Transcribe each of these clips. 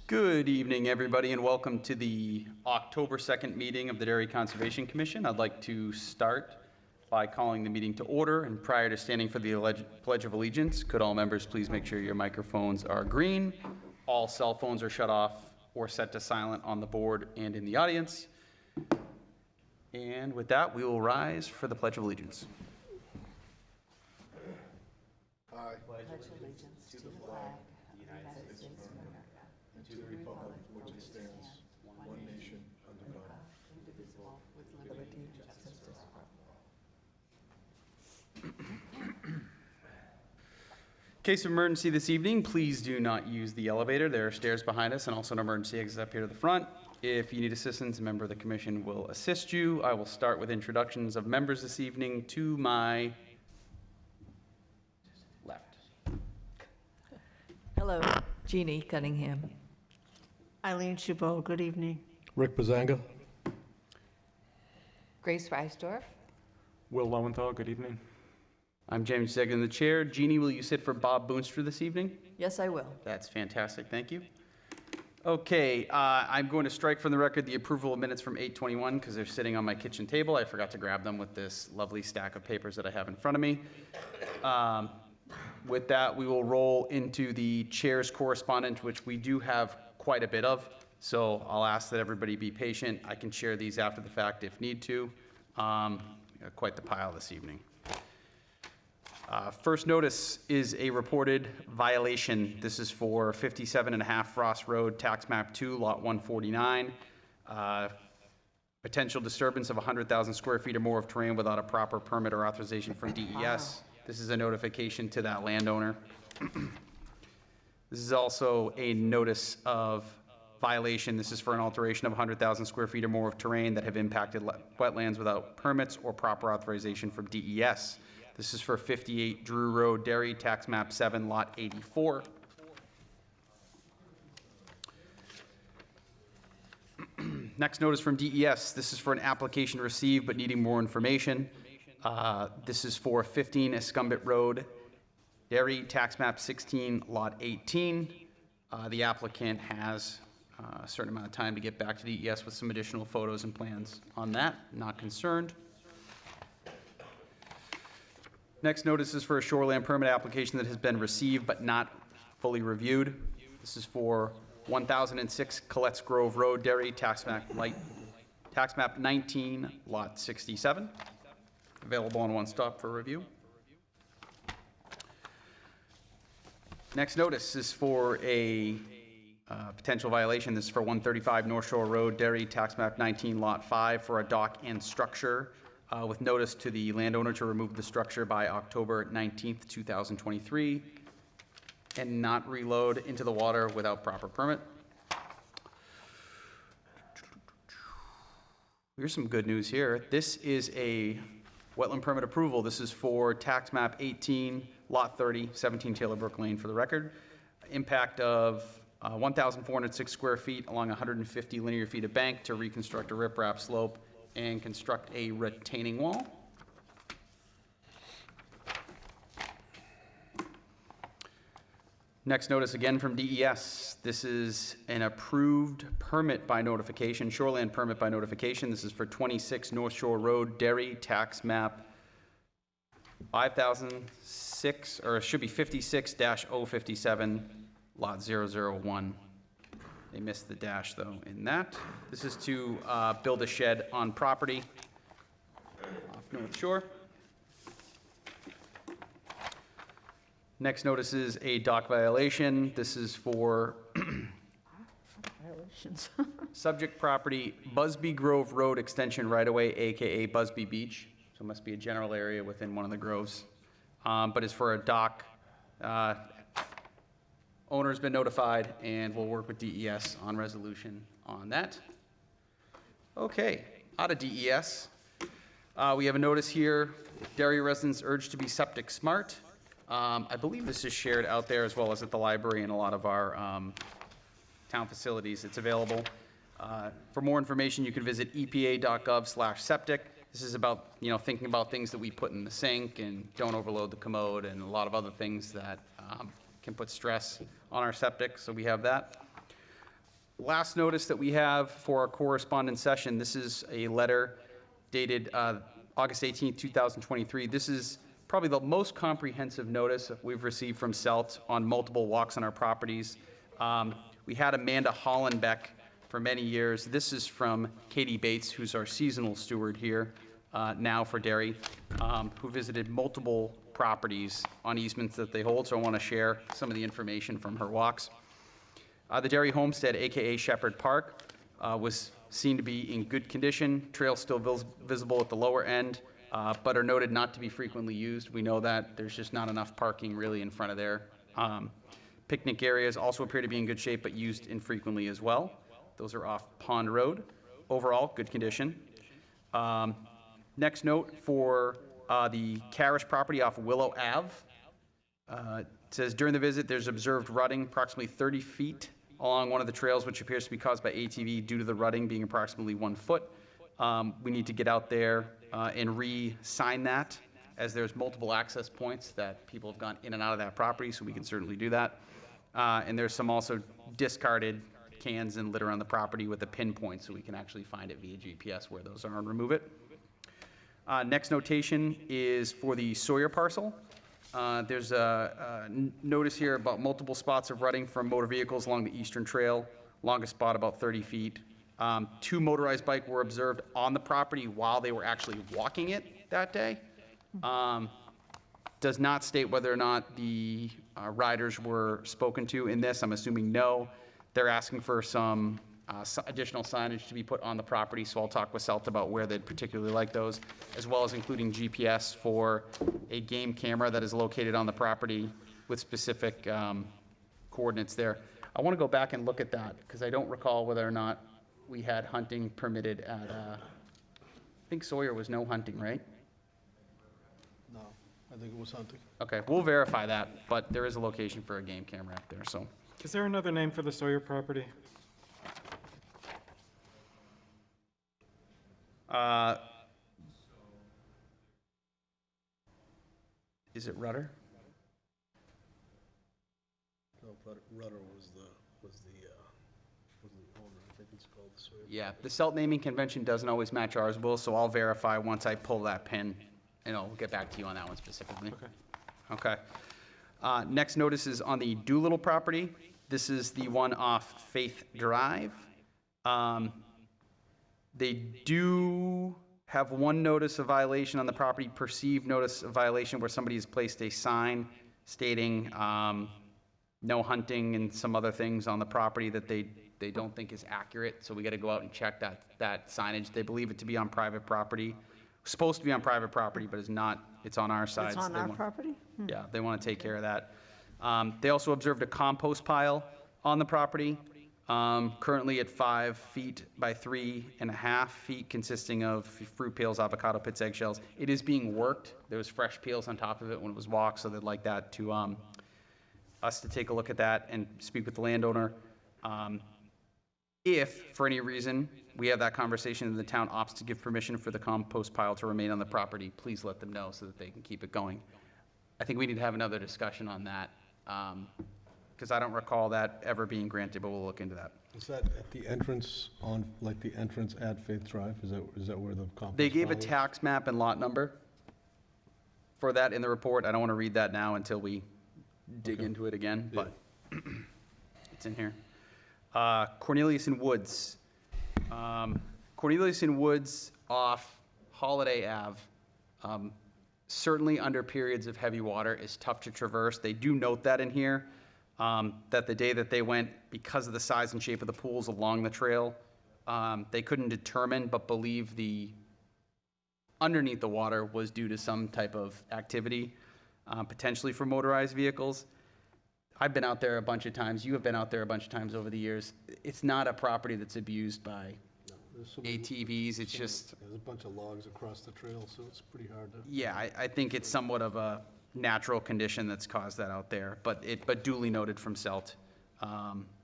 Good evening, everybody, and welcome to the October 2nd meeting of the Dairy Conservation Commission. I'd like to start by calling the meeting to order, and prior to standing for the Pledge of Allegiance, could all members please make sure your microphones are green, all cell phones are shut off or set to silent on the board and in the audience. And with that, we will rise for the Pledge of Allegiance. I pledge allegiance to the flag of the United States of America and to the republic for which it stands, one nation, under God, indivisible, with liberty and justice for all. Case of emergency this evening, please do not use the elevator. There are stairs behind us and also an emergency exit up here to the front. If you need assistance, a member of the commission will assist you. I will start with introductions of members this evening. To my left. Hello, Jeannie Cunningham. Eileen Chabot, good evening. Rick Bazanga. Grace Reisdorf. Will Lowenthal, good evening. I'm James Zegan, the chair. Jeannie, will you sit for Bob Boonstra this evening? Yes, I will. That's fantastic, thank you. Okay, I'm going to strike from the record the approval of minutes from 8/21 because they're sitting on my kitchen table. I forgot to grab them with this lovely stack of papers that I have in front of me. With that, we will roll into the chair's correspondence, which we do have quite a bit of. So I'll ask that everybody be patient. I can share these after the fact if need to. Quite the pile this evening. First notice is a reported violation. This is for 57.5 Frost Road, Tax Map 2, Lot 149. Potential disturbance of 100,000 square feet or more of terrain without a proper permit or authorization from DES. This is a notification to that landowner. This is also a notice of violation. This is for an alteration of 100,000 square feet or more of terrain that have impacted wetlands without permits or proper authorization from DES. This is for 58 Drew Road, Derry, Tax Map 7, Lot 84. Next notice from DES. This is for an application received but needing more information. This is for 15 Escumbit Road, Derry, Tax Map 16, Lot 18. The applicant has a certain amount of time to get back to DES with some additional photos and plans on that. Not concerned. Next notice is for a shoreland permit application that has been received but not fully reviewed. This is for 1006 Colette's Grove Road, Derry, Tax Map 19, Lot 67. Available on one stop for review. Next notice is for a potential violation. This is for 135 North Shore Road, Derry, Tax Map 19, Lot 5, for a dock and structure. With notice to the landowner to remove the structure by October 19th, 2023, and not reload into the water without proper permit. Here's some good news here. This is a wetland permit approval. This is for Tax Map 18, Lot 30, 17 Taylor Brook Lane for the record. Impact of 1,406 square feet along 150 linear feet of bank to reconstruct a riprap slope and construct a retaining wall. Next notice again from DES. This is an approved permit by notification, shoreland permit by notification. This is for 26 North Shore Road, Derry, Tax Map 5006, or it should be 56-057, Lot 001. They missed the dash, though, in that. This is to build a shed on property off North Shore. Next notice is a dock violation. This is for Violations. subject property, Busby Grove Road Extension right-of-way, AKA Busby Beach. So it must be a general area within one of the groves. But it's for a dock. Owner's been notified, and we'll work with DES on resolution on that. Okay, out of DES, we have a notice here. Derry residents urged to be septic smart. I believe this is shared out there as well as at the library and a lot of our town facilities. It's available. For more information, you can visit epa.gov/septic. This is about, thinking about things that we put in the sink and don't overload the commode and a lot of other things that can put stress on our septic, so we have that. Last notice that we have for our correspondence session, this is a letter dated August 18th, 2023. This is probably the most comprehensive notice that we've received from CELT on multiple walks on our properties. We had Amanda Hollenbeck for many years. This is from Katie Bates, who's our seasonal steward here now for Derry, who visited multiple properties on easements that they hold, so I want to share some of the information from her walks. The Derry Homestead, AKA Shepherd Park, was seen to be in good condition. Trails still visible at the lower end, but are noted not to be frequently used. We know that there's just not enough parking really in front of there. Picnic areas also appear to be in good shape, but used infrequently as well. Those are off Pond Road. Overall, good condition. Next note for the Carish property off Willow Ave. It says, during the visit, there's observed rutting approximately 30 feet along one of the trails, which appears to be caused by ATV due to the rutting being approximately 1 foot. We need to get out there and re-sign that, as there's multiple access points that people have gone in and out of that property, so we can certainly do that. And there's some also discarded cans and litter on the property with a pinpoint, so we can actually find it via GPS where those are and remove it. Next notation is for the Sawyer parcel. There's a notice here about multiple spots of rutting from motor vehicles along the eastern trail, longest spot about 30 feet. 2 motorized bikes were observed on the property while they were actually walking it that day. Does not state whether or not the riders were spoken to in this. I'm assuming no. They're asking for some additional signage to be put on the property, so I'll talk with CELT about where they'd particularly like those, as well as including GPS for a game camera that is located on the property with specific coordinates there. I want to go back and look at that, because I don't recall whether or not we had hunting permitted at, I think Sawyer was no hunting, right? No, I think it was hunting. Okay, we'll verify that, but there is a location for a game camera up there, so. Is there another name for the Sawyer property? Is it Rudder? No, Rudder was the owner. I think it's called the Sawyer. Yeah, the CELT naming convention doesn't always match ours, Will, so I'll verify once I pull that pin, and I'll get back to you on that one specifically. Okay. Okay. Next notice is on the Doolittle property. This is the one off Faith Drive. They do have one notice of violation on the property, perceived notice of violation, where somebody has placed a sign stating no hunting and some other things on the property that they don't think is accurate. So we got to go out and check that signage. They believe it to be on private property. Supposed to be on private property, but it's not. It's on our side. It's on our property? Yeah, they want to take care of that. They also observed a compost pile on the property, currently at 5 feet by 3.5 feet, consisting of fruit peels, avocado pits, eggshells. It is being worked. There was fresh peels on top of it when it was walked, so they'd like that to us to take a look at that and speak with the landowner. If, for any reason, we have that conversation and the town opts to give permission for the compost pile to remain on the property, please let them know so that they can keep it going. I think we need to have another discussion on that, because I don't recall that ever being granted, but we'll look into that. Is that at the entrance on, like the entrance at Faith Drive? Is that where the compost They gave a pile is? tax map and lot number for that in the report. I don't want to read that now until we dig into it again, but it's in here. Cornelius and Woods. Cornelius and Woods off Holiday Ave. Certainly under periods of heavy water is tough to traverse. They do note that in here, that the day that they went, because of the size and shape of the pools along the trail, they couldn't determine but believe the underneath the water was due to some type of activity, potentially for motorized vehicles. I've been out there a bunch of times. You have been out there a bunch of times over the years. It's not a property that's abused by There's so many- ATVs. It's just, There's a bunch of logs across the trail, so it's pretty hard to. yeah, I think it's somewhat of a natural condition that's caused that out there, but duly noted from CELT.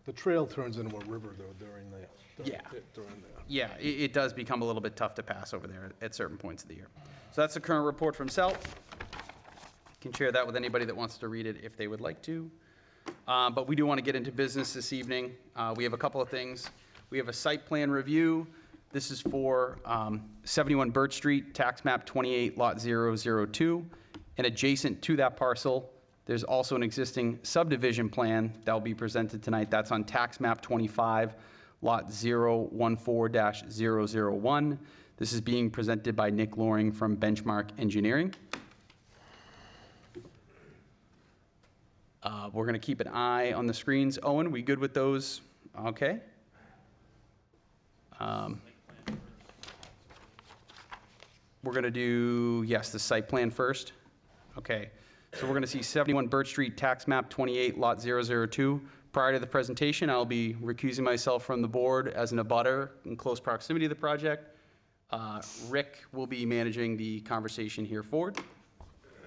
The trail turns into a river though during the. Yeah. During the. Yeah, it does become a little bit tough to pass over there at certain points of the year. So that's the current report from CELT. Can share that with anybody that wants to read it if they would like to. but we do want to get into business this evening. We have a couple of things. We have a site plan review. This is for 71 Birch Street, tax map 28, lot 002. And adjacent to that parcel, there's also an existing subdivision plan that will be presented tonight. That's on tax map 25, lot 014-001. This is being presented by Nick Loring from Benchmark Engineering. We're going to keep an eye on the screens. Owen, we good with those? Okay. We're going to do, yes, the site plan first. Okay. So we're going to see 71 Birch Street, tax map 28, lot 002. Prior to the presentation, I'll be recusing myself from the board as an abutter in close proximity to the project. Rick will be managing the conversation here forward.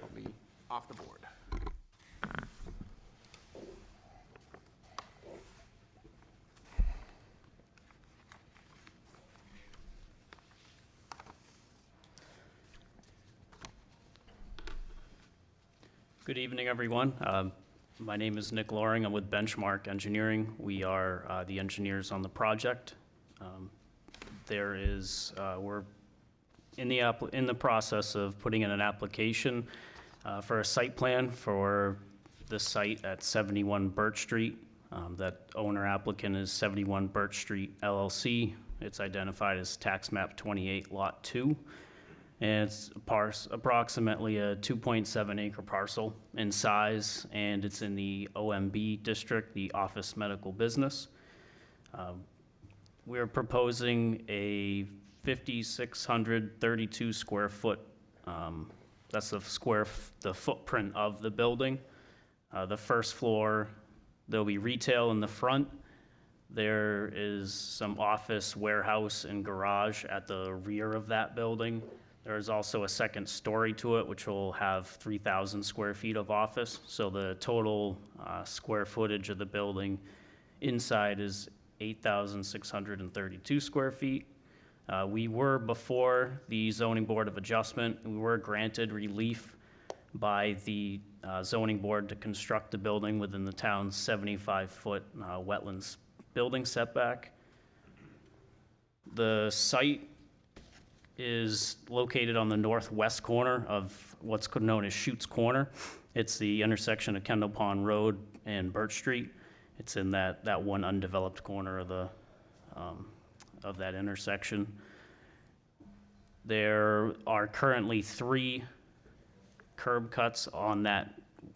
I'll be off the board. Good evening, everyone. My name is Nick Loring. I'm with Benchmark Engineering. We are the engineers on the project. We're in the process of putting in an application for a site plan for the site at 71 Birch Street. That owner applicant is 71 Birch Street LLC. It's identified as tax map 28, lot 2. And it's approximately a 2.7 acre parcel in size, and it's in the OMB district, the Office Medical Business. We're proposing a 5,632 square foot, that's the footprint of the building. The first floor, there'll be retail in the front. There is some office, warehouse, and garage at the rear of that building. There is also a second story to it, which will have 3,000 square feet of office. So the total square footage of the building inside is 8,632 square feet. We were, before the Zoning Board of Adjustment, we were granted relief by the zoning board to construct the building within the town's 75-foot wetlands building setback. The site is located on the northwest corner of what's known as Chutes Corner. It's the intersection of Kendall Pond Road and Birch Street. It's in that one undeveloped corner of that intersection. There are currently 3 curb cuts on that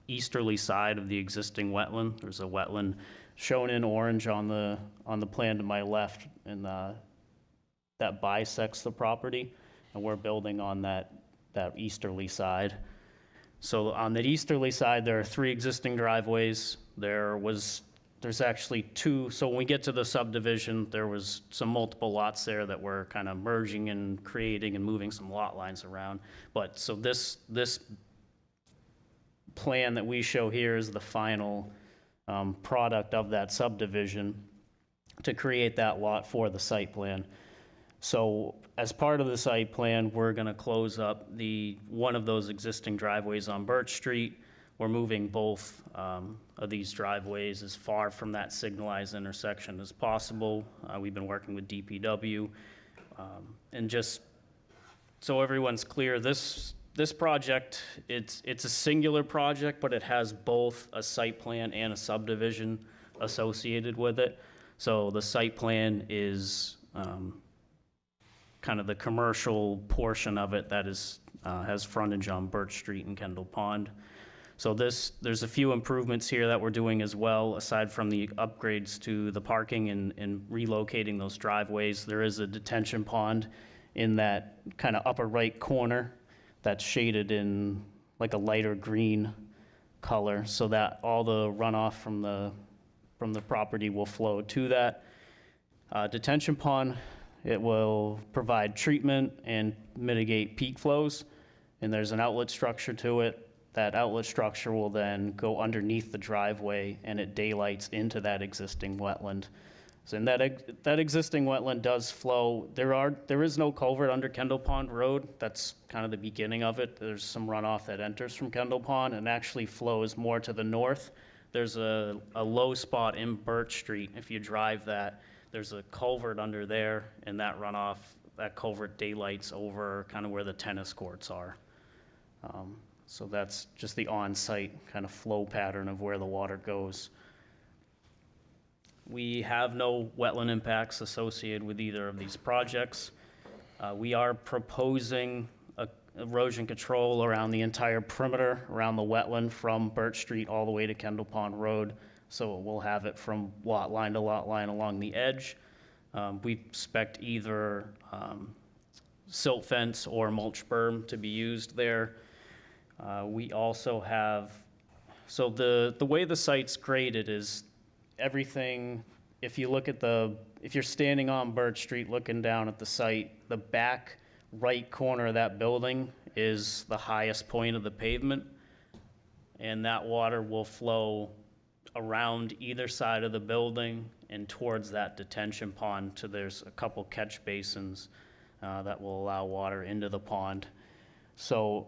easterly side of the existing wetland. There's a wetland shown in orange on the plan to my left, and that bisects the property, and we're building on that easterly side. So on the easterly side, there are 3 existing driveways. There's actually 2, so when we get to the subdivision, there was some multiple lots there that were kind of merging and creating and moving some lot lines around. But so this plan that we show here is the final product of that subdivision to create that lot for the site plan. So as part of the site plan, we're going to close up one of those existing driveways on Birch Street. We're moving both of these driveways as far from that signalized intersection as possible. We've been working with DPW. And just so everyone's clear, this project, it's a singular project, but it has both a site plan and a subdivision associated with it. So the site plan is kind of the commercial portion of it that has frontage on Birch Street and Kendall Pond. So there's a few improvements here that we're doing as well, aside from the upgrades to the parking and relocating those driveways. There is a detention pond in that kind of upper right corner that's shaded in like a lighter green color, so that all the runoff from the property will flow to that detention pond. It will provide treatment and mitigate peak flows, and there's an outlet structure to it. That outlet structure will then go underneath the driveway, and it daylights into that existing wetland. So and that existing wetland does flow. There is no culvert under Kendall Pond Road. That's kind of the beginning of it. There's some runoff that enters from Kendall Pond and actually flows more to the north There's a low spot in Birch Street. If you drive that, there's a culvert under there, and that runoff, that culvert daylights over kind of where the tennis courts are. So that's just the on-site kind of flow pattern of where the water goes. We have no wetland impacts associated with either of these projects. We are proposing erosion control around the entire perimeter, around the wetland from Birch Street all the way to Kendall Pond Road. So we'll have it from lot line to lot line along the edge. We expect either silt fence or mulch berm to be used there. We also have, so the way the site's graded is everything, if you look at if you're standing on Birch Street looking down at the site, the back right corner of that building is the highest point of the pavement, and that water will flow around either side of the building and towards that detention pond. There's a couple catch basins that will allow water into the pond. So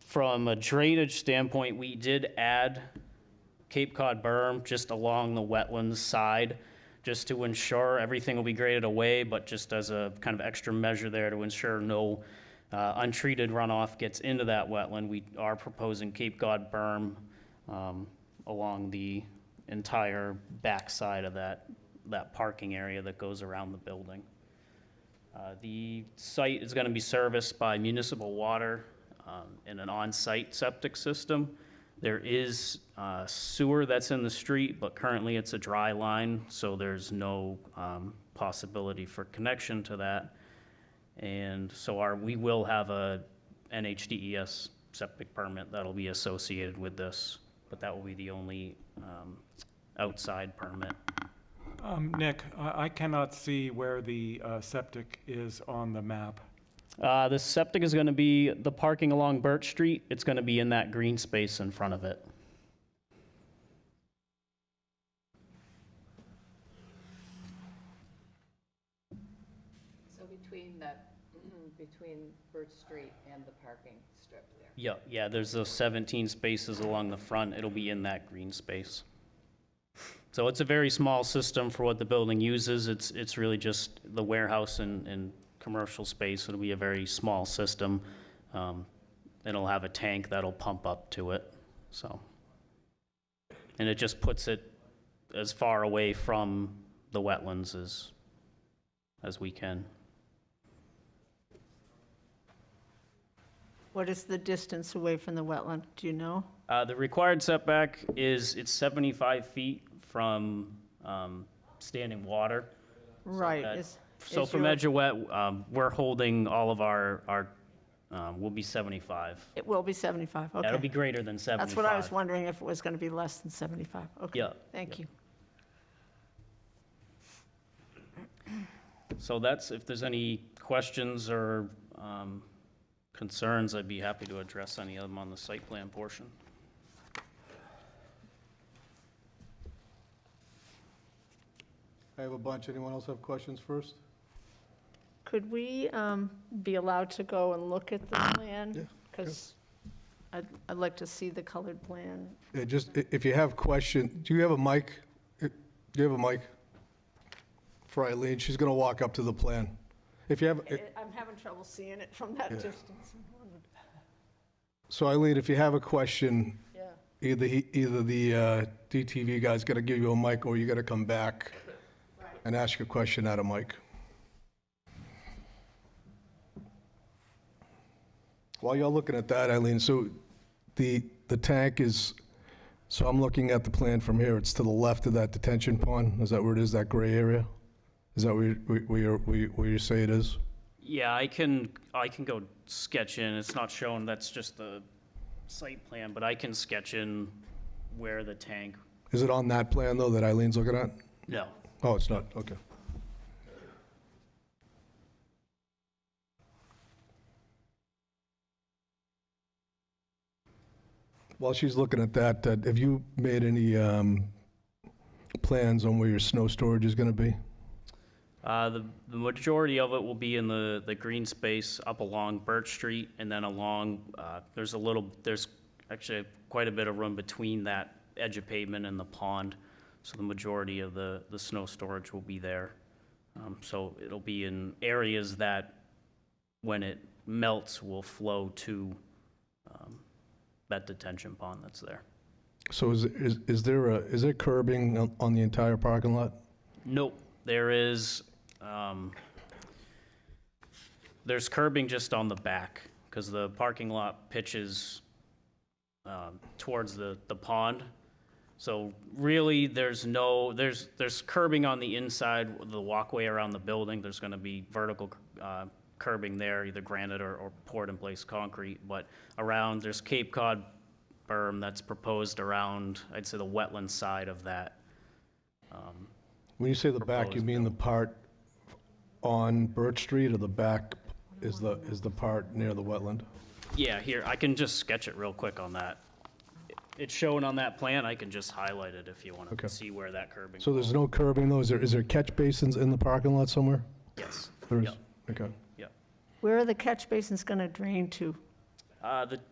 from a drainage standpoint, we did add Cape Cod berm just along the wetlands side, just to ensure everything will be graded away, but just as a kind of extra measure there to ensure no untreated runoff gets into that wetland. We are proposing Cape Cod berm along the entire backside of that parking area that goes around the building. The site is going to be serviced by municipal water and an on-site septic system. There is sewer that's in the street, but currently it's a dry line, so there's no possibility for connection to that. And so we will have a NHDES septic permit that'll be associated with this, but that will be the only outside permit. Nick, I cannot see where the septic is on the map. The septic is going to be the parking along Birch Street. It's going to be in that green space in front of it. So between Birch Street and the parking strip there. Yeah, there's those 17 spaces along the front. It'll be in that green space. So it's a very small system for what the building uses. It's really just the warehouse and commercial space. It'll be a very small system. It'll have a tank that'll pump up to it. So, and it just puts it as far away from the wetlands as we can. What is the distance away from the wetland? Do you know? The required setback it's 75 feet from standing water. Right. that- is So from your- edge of wet, we're holding all of our will be 75. It will be 75, okay. That'll be greater than 75. That's what I was wondering, if it was going to be less than 75. Okay. Yeah. Thank you. So that's, if there's any questions or concerns, I'd be happy to address any of them on the site plan portion. I have a bunch. Anyone else have questions first? Could we be allowed to go and look at the plan? Yeah, Because I'd like to see the colored plan. Yeah, just, if you have questions, do you have a mic? Do you have a mic? For Eileen, she's gonna walk up to the plan. If you have, I'm having trouble seeing it from that distance. so Eileen, if you have a question, Yeah. either the DTV guy's gotta give you a mic, or you gotta come back and ask your question at a mic. While you're looking at that, Eileen, so the tank is, so I'm looking at the plan from here, it's to the left of that detention pond? Is that where it is, that gray area? Is that where you say it is? Yeah, I can go sketch in. It's not shown, that's just the site plan, but I can sketch in where the tank. Is it on that plan, though, that Eileen's looking at? No. Oh, it's not, okay. While she's looking at that, have you made any plans on where your snow storage is gonna be? The majority of it will be in the green space up along Birch Street, and then along, there's actually quite a bit of room between that edge of pavement and the pond. So the majority of the snow storage will be there. So it'll be in areas that, when it melts, will flow to that detention pond that's there. So is there curbing on the entire parking lot? Nope, there is, there's curbing just on the back, because the parking lot pitches towards the pond. So really, there's curbing on the inside, the walkway around the building. There's gonna be vertical curbing there, either granite or poured-in-place concrete. But around, there's Cape Cod berm that's proposed around, I'd say, the wetland side of that. When you say the back, you Proposed mean the part on Birch Street, or the back is the part near the wetland? Yeah, here, I can just sketch it real quick on that. It's shown on that plan. I can just highlight it if you want Okay. to see where that curbing. So there's no curbing though? Is there catch basins in the parking lot somewhere? Yes. There is? Yep. Okay. Yep. Where are the catch basins going to drain to?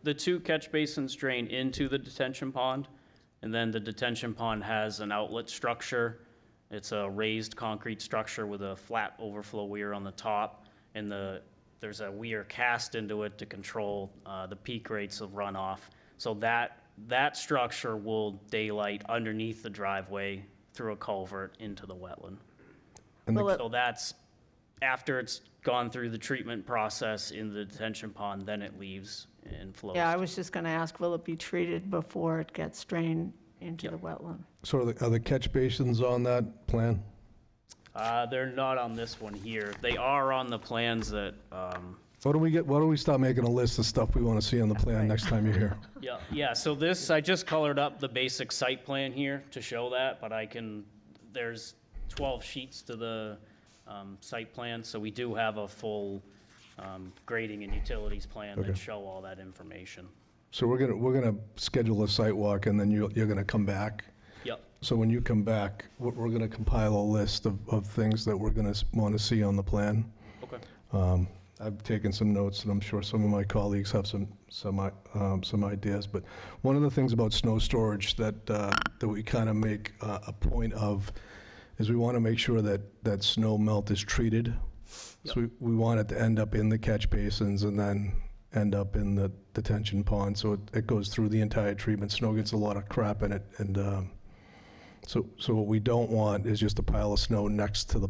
The two catch basins drain into the detention pond, and then the detention pond has an outlet structure. It's a raised concrete structure with a flat overflow weir on the top, and there's a weir cast into it to control the peak rates of runoff. So that structure will daylight underneath the driveway through a culvert into the wetland. And the- Will it- So that's, after it's gone through the treatment process in the detention pond, then it leaves and flows. Yeah, I was just going to ask, will it be treated before it gets drained into the wetland? So are the catch basins on that plan? They're not on this one here. They are on the plans that, Why don't we start making a list of stuff we want to see on the plan next time you're here? yeah, so this, I just colored up the basic site plan here to show that, but there's 12 sheets to the site plan, so we do have a full grading and utilities plan that Okay. show all that information. So we're gonna schedule a site walk, and then you're gonna come back. Yep, So when you come back, we're gonna compile a list of things that we're gonna want to see on the plan. okay. I've taken some notes, and I'm sure some of my colleagues have some ideas. But one of the things about snow storage that we kind of make a point of is we want to make sure that snow melt is treated. So we want it to end up in the catch basins and then end up in the detention pond. So it goes through the entire treatment. Snow gets a lot of crap in it, and so what we don't want is just a pile of snow next to the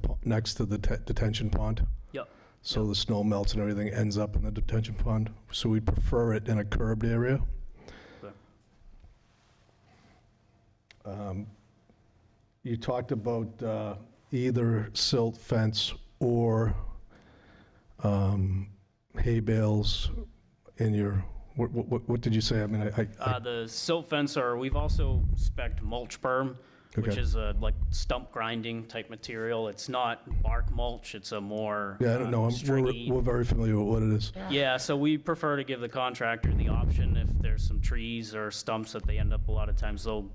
detention pond. Yep, So the snow melts and everything ends up in the detention pond. So we prefer it in a curbed area. okay. You talked about either silt fence or hay bales in your, what did you say? I mean, The silt fence, or we've also spec'd mulch berm, which Okay. is a like stump grinding type material. It's not bark mulch, it's a more yeah, I don't know. stringy. We're very familiar with what it is. Yeah, so we prefer to give the contractor the option if there's some trees or stumps that they end up, a lot of times they'll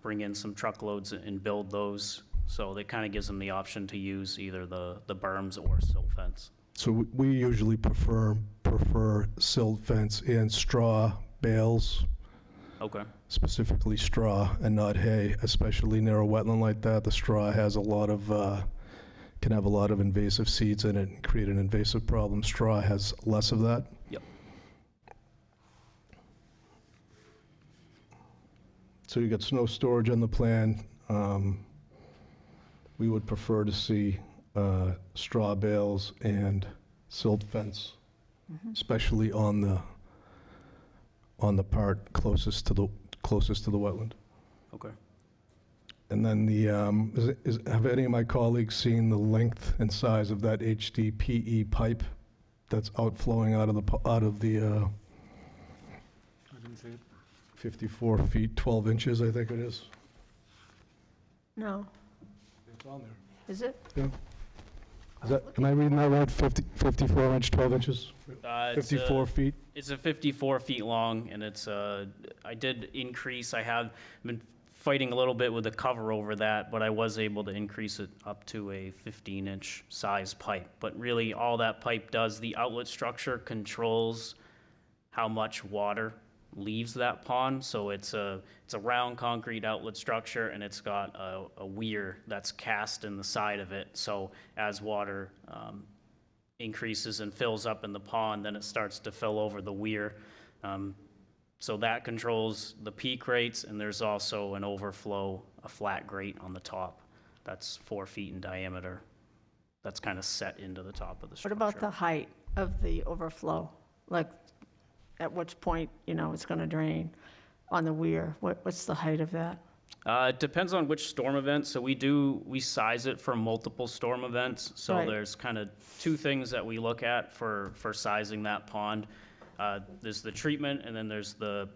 bring in some truckloads and build those. So that kind of gives them the option to use either the berms or silt fence. So we usually prefer silt fence and straw bales, Okay, specifically straw and not hay, especially near a wetland like that. The straw has can have a lot of invasive seeds in it and create an invasive problem. Straw has less of that. yep, So you got snow storage on the plan. We would prefer to see straw bales and silt fence, especially on the part closest to the wetland. okay. And then have any of my colleagues seen the length and size of that HDPE pipe that's outflowing out of the I didn't see it. 54 feet, 12 inches, I think it is? No, It's on there. is it? Yeah. Am I reading that right? 54 inch, 12 inches? It's 54 feet? It's a 54 feet long, and it's I did increase, I have been fighting a little bit with the cover over that, but I was able to increase it up to a 15-inch size pipe. But really, all that pipe does, the outlet structure controls how much water leaves that pond. So it's a round concrete outlet structure, and it's got a weir that's cast in the side of it. So as water increases and fills up in the pond, then it starts to fill over the weir. So that controls the peak rates, and there's also an overflow, a flat grate on the top that's 4 feet in diameter. That's kind of set into the top of the What structure. about the height of the overflow? Like, at which point, it's going to drain on the weir? What's the height of that? It depends on which storm event. So we size it for multiple storm events. So Right. there's kind of two things that we look at for sizing that pond. There's the treatment, and then there's the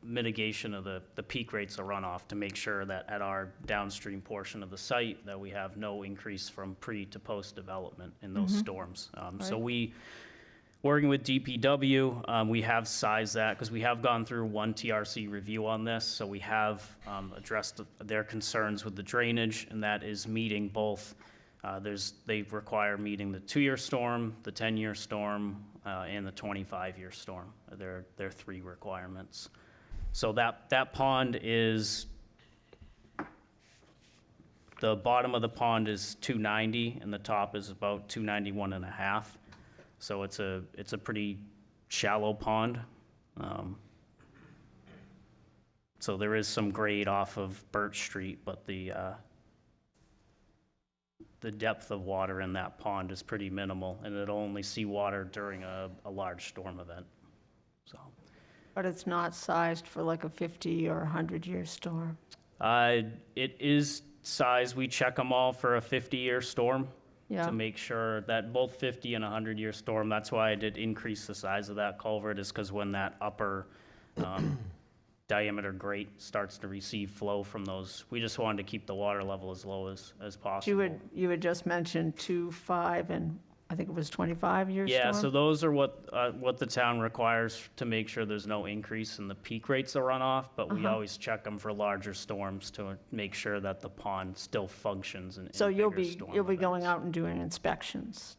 mitigation of the peak rates of runoff to make sure that at our downstream portion of the site that we have no increase from pre to post development in those storms. So working with DPW, we have sized that because we have gone through one TRC review on this. So we have addressed their concerns with the drainage, and that is meeting both. They require meeting the 2-year storm, the 10-year storm, and the 25-year storm. They're 3 requirements. So that pond is, the bottom of the pond is 290, and the top is about 291.5. So it's a pretty shallow pond. So there is some grade off of Birch Street, but the depth of water in that pond is pretty minimal, and it'll only see water during a large storm event. So But it's not sized for like a 50 or 100-year storm? it is size. We check them all for a 50-year storm. Yeah. To make sure that both 50 and 100-year storm, that's why I did increase the size of that culvert, is because when that upper diameter grate starts to receive flow from those, we just wanted to keep the water level as low as possible. You had just mentioned 2, 5, and I think it was 25-year storm? Yeah, so those are what the town requires to make sure there's no increase in the peak rates of runoff, but we always check them for larger storms to make sure that the pond still functions in So you'll bigger storm be going events. out and doing inspections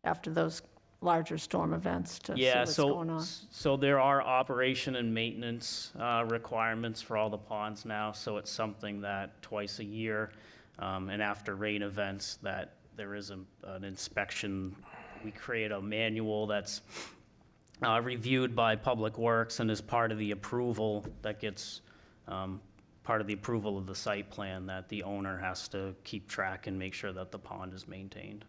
after those larger storm events to see Yeah, what's going on? so there are operation and maintenance requirements for all the ponds now, so it's something that twice a year, and after rain events, that there is an inspection. We create a manual that's reviewed by Public Works and is part of the approval that gets, part of the approval of the site plan, that the owner has to keep track and make sure that the pond is maintained.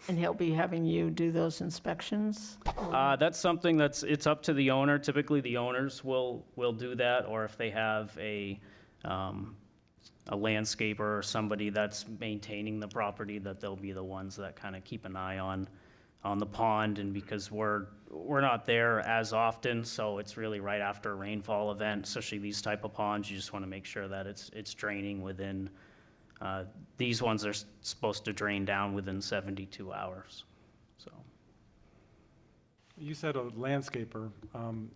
And he'll be having you do those inspections? That's something it's up to the owner. Typically, the owners will do that, or if they have a landscaper or somebody that's maintaining the property, that they'll be the ones that kind of keep an eye on the pond. And because we're not there as often, so it's really right after a rainfall event, especially these type of ponds, you just want to make sure that it's draining within, these ones are supposed to drain down within 72 hours, so. You said a landscaper.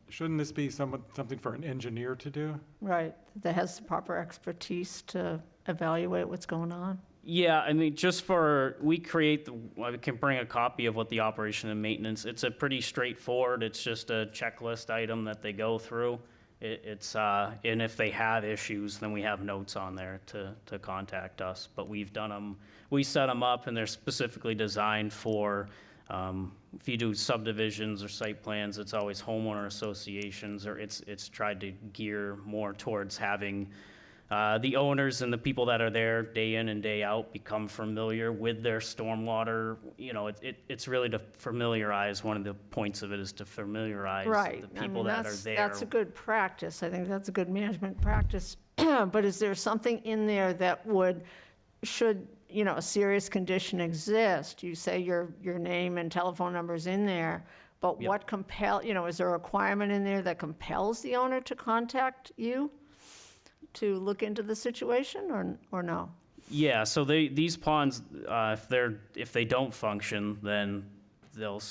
Shouldn't this be something for an engineer to do? Right, that has the proper expertise to evaluate what's going on? Yeah, I mean, we can bring a copy of what the operation and maintenance, it's a pretty straightforward, it's just a checklist item that they go through. And if they have issues, then we have notes on there to contact us. But we set them up, and they're specifically designed for, if you do subdivisions or site plans, it's always homeowner associations, or it's tried to gear more towards having the owners and the people that are there day in and day out become familiar with their stormwater. It's really to familiarize, one of the points of it is to familiarize Right. the people that are there. That's a good practice. I think that's a good management practice. But is there something in there that should a serious condition exist? You say your name and telephone number's in there, but Yep. what is there a requirement in there that compels the owner to contact you to look into the situation, or no? Yeah, so these ponds, if they don't function, then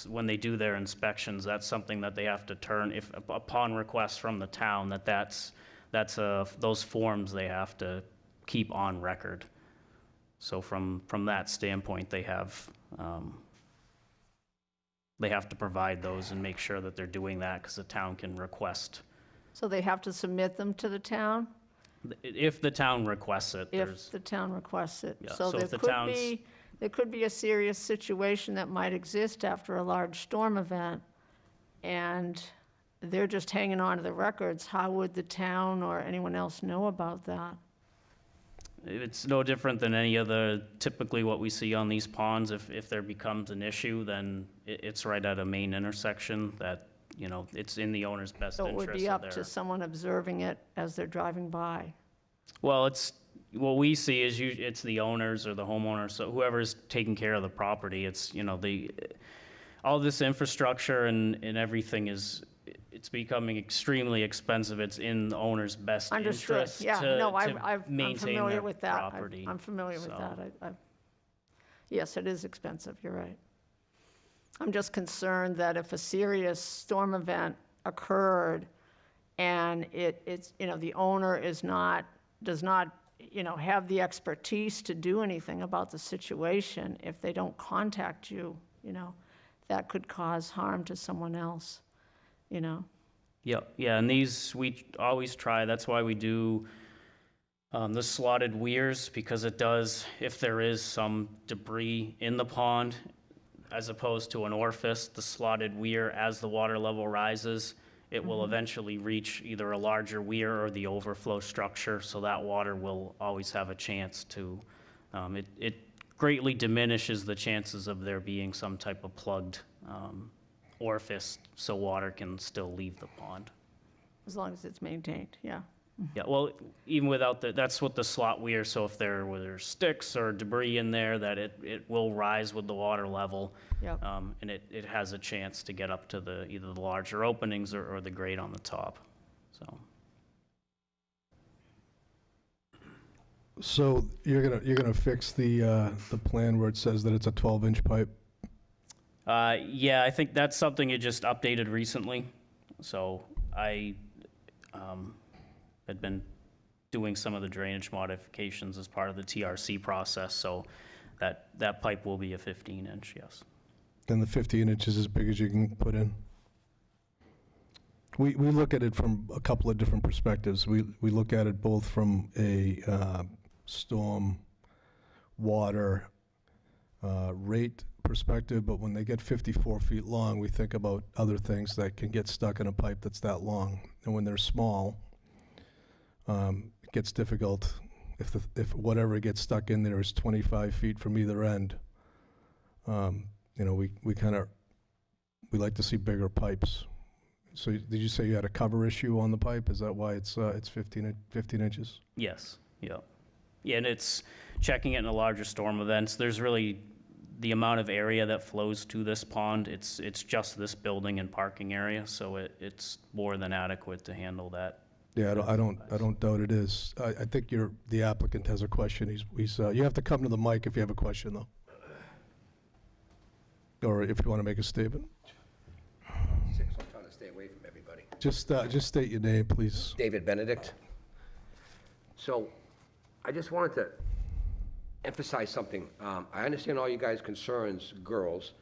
when they do their inspections, that's something that they have to turn, if upon request from the town, that's those forms they have to keep on record. So from that standpoint, they have they have to provide those and make sure that they're doing that, because the town can request. So they have to submit them to the town If the town requests it, if there's, the town requests it? Yeah, So so there if the could town's- be, there could be a serious situation that might exist after a large storm event, and they're just hanging on to the records. How would the town or anyone else know about that? it's no different than any other, typically what we see on these ponds. If there becomes an issue, then it's right at a main intersection that, you know, it's in the owner's best So it would interest be of up their. to someone observing it as they're driving by. Well, it's, what we see is it's the owners or the homeowners, so whoever's taking care of the property, it's, you know, all this infrastructure and everything it's becoming extremely expensive. It's in the owner's best Understood, interest yeah, to no, I'm maintain familiar their with that. property. I'm familiar with so. that. Yes, it is expensive, you're right. I'm just concerned that if a serious storm event occurred and it's, you know, the owner does not, you know, have the expertise to do anything about the situation, if they don't contact you, you know, that could cause harm to someone else, you know? Yeah, and these, we always try, that's why we do the slotted weirs, because it does, if there is some debris in the pond, as opposed to an orifice, the slotted weir, as the water level rises, it will eventually reach either a larger weir or the overflow structure, so that water will always have a chance to, it greatly diminishes the chances of there being some type of plugged orifice, so water can still leave the pond. As long as it's maintained, yeah. Yeah, well, even without that's what the slot weir, so if there's sticks or debris in there, that it will rise with the water level. Yep. And it has a chance to get up to either the larger openings or the grate on the top, so. So you're gonna fix the plan where it says that it's a 12-inch pipe? Yeah, I think that's something you just updated recently, so I had been doing some of the drainage modifications as part of the TRC process, so that pipe will be a 15-inch, yes. And the 15 inches as big as you can put in? We look at it from a couple of different perspectives. We look at it both from a storm, water, rate perspective, but when they get 54 feet long, we think about other things that can get stuck in a pipe that's that long. And when they're small, it gets difficult. If whatever gets stuck in there is 25 feet from either end, you know, we like to see bigger pipes. So did you say you had a cover issue on the pipe? Is that why it's 15 inches? Yes, yeah. Yeah, and it's checking it in a larger storm events. There's really the amount of area that flows to this pond, it's just this building and parking area, so it's more than adequate to handle that. Yeah, I don't doubt it is. I think the applicant has a question. You have to come to the mic if you have a question, though. Or if you want to make a statement. I'm trying to stay away from everybody. Just state your name, please. David Benedict. So, I just wanted to emphasize something. I understand all you guys' concerns, girls,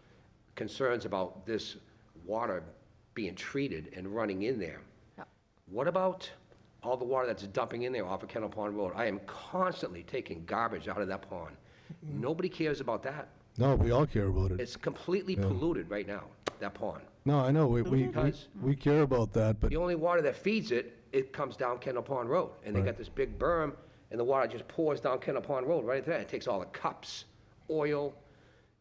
concerns about this water being treated and running in there. Yep. What about all the water that's dumping in there off of Kendall Pond Road? I am constantly taking garbage out of that pond. Nobody cares about that. No, we all care about it. It's completely polluted right now, that pond. No, I know, Because- we care about that, but The only water that feeds it, it comes down Kendall Pond Road. And they got this big berm, and the water just pours down Kendall Pond Road right there. It takes all the cups, oil,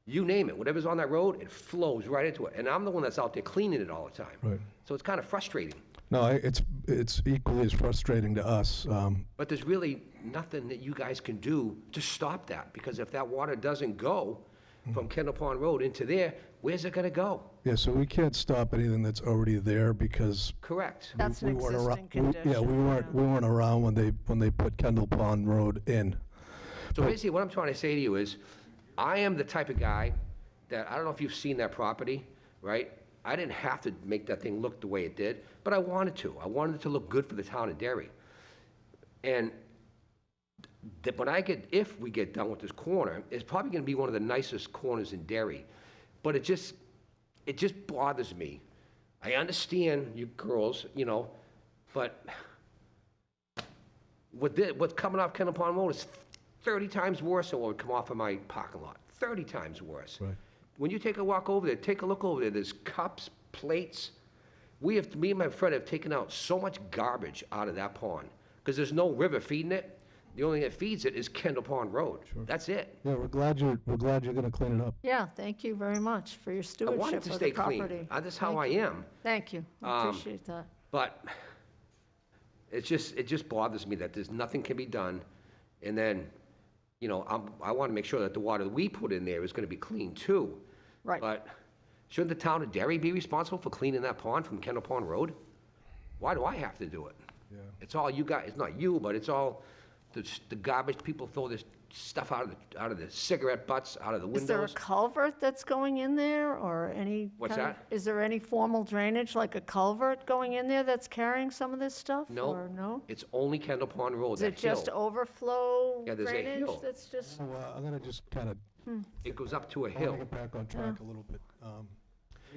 you name it. Whatever's on that road, it flows right into it. And I'm the one that's out there cleaning it all the time. Right. So it's kind of frustrating. no, it's equally as frustrating to us. But there's really nothing that you guys can do to stop that. Because if that water doesn't go from Kendall Pond Road into there, where's it gonna go? Yeah, so we can't stop anything that's already there because Correct. That's an we weren't existing around. condition. Yeah, we weren't around when they put Kendall Pond Road in. So basically, what I'm trying to say to you is, I am the type of guy that, I don't know if you've seen that property, right? I didn't have to make that thing look the way it did, but I wanted to. I wanted it to look good for the town of Derry. And if we get done with this corner, it's probably gonna be one of the nicest corners in Derry. But it just bothers me. I understand you girls, you know, but what's coming off Kendall Pond Road is 30 times worse than what would come off of my parking lot. 30 times worse. Right. When you take a walk over there, take a look over there. There's cups, plates. Me and my friend have taken out so much garbage out of that pond because there's no river feeding it. The only thing that feeds it is Kendall Pond Road. That's it. Yeah, we're glad you're gonna clean it up. Yeah, thank you very much for your I stewardship want it to of stay the property. clean. That's how Thank I you. am. Thank you, I appreciate that. But it just bothers me that there's nothing can be done. And then, you know, I want to make sure that the water we put in there is going to be clean too. Right. But shouldn't the town of Derry be responsible for cleaning that pond from Kendall Pond Road? Why do I have to do it? Yeah. It's all you guys, it's not you, but it's all the garbage, people throw this stuff out of the cigarette butts, out of the Is there a windows. culvert that's going in there, or any? What's kind of- that? Is there any formal drainage, like a culvert going in there that's carrying some of this stuff? No, Or no? it's only Kendall Pond Road, Is that it just hill. overflow Yeah, there's a drainage hill. that's just? So, I'm gonna just kind of, It goes up to a I hill. want to get back on track a little bit.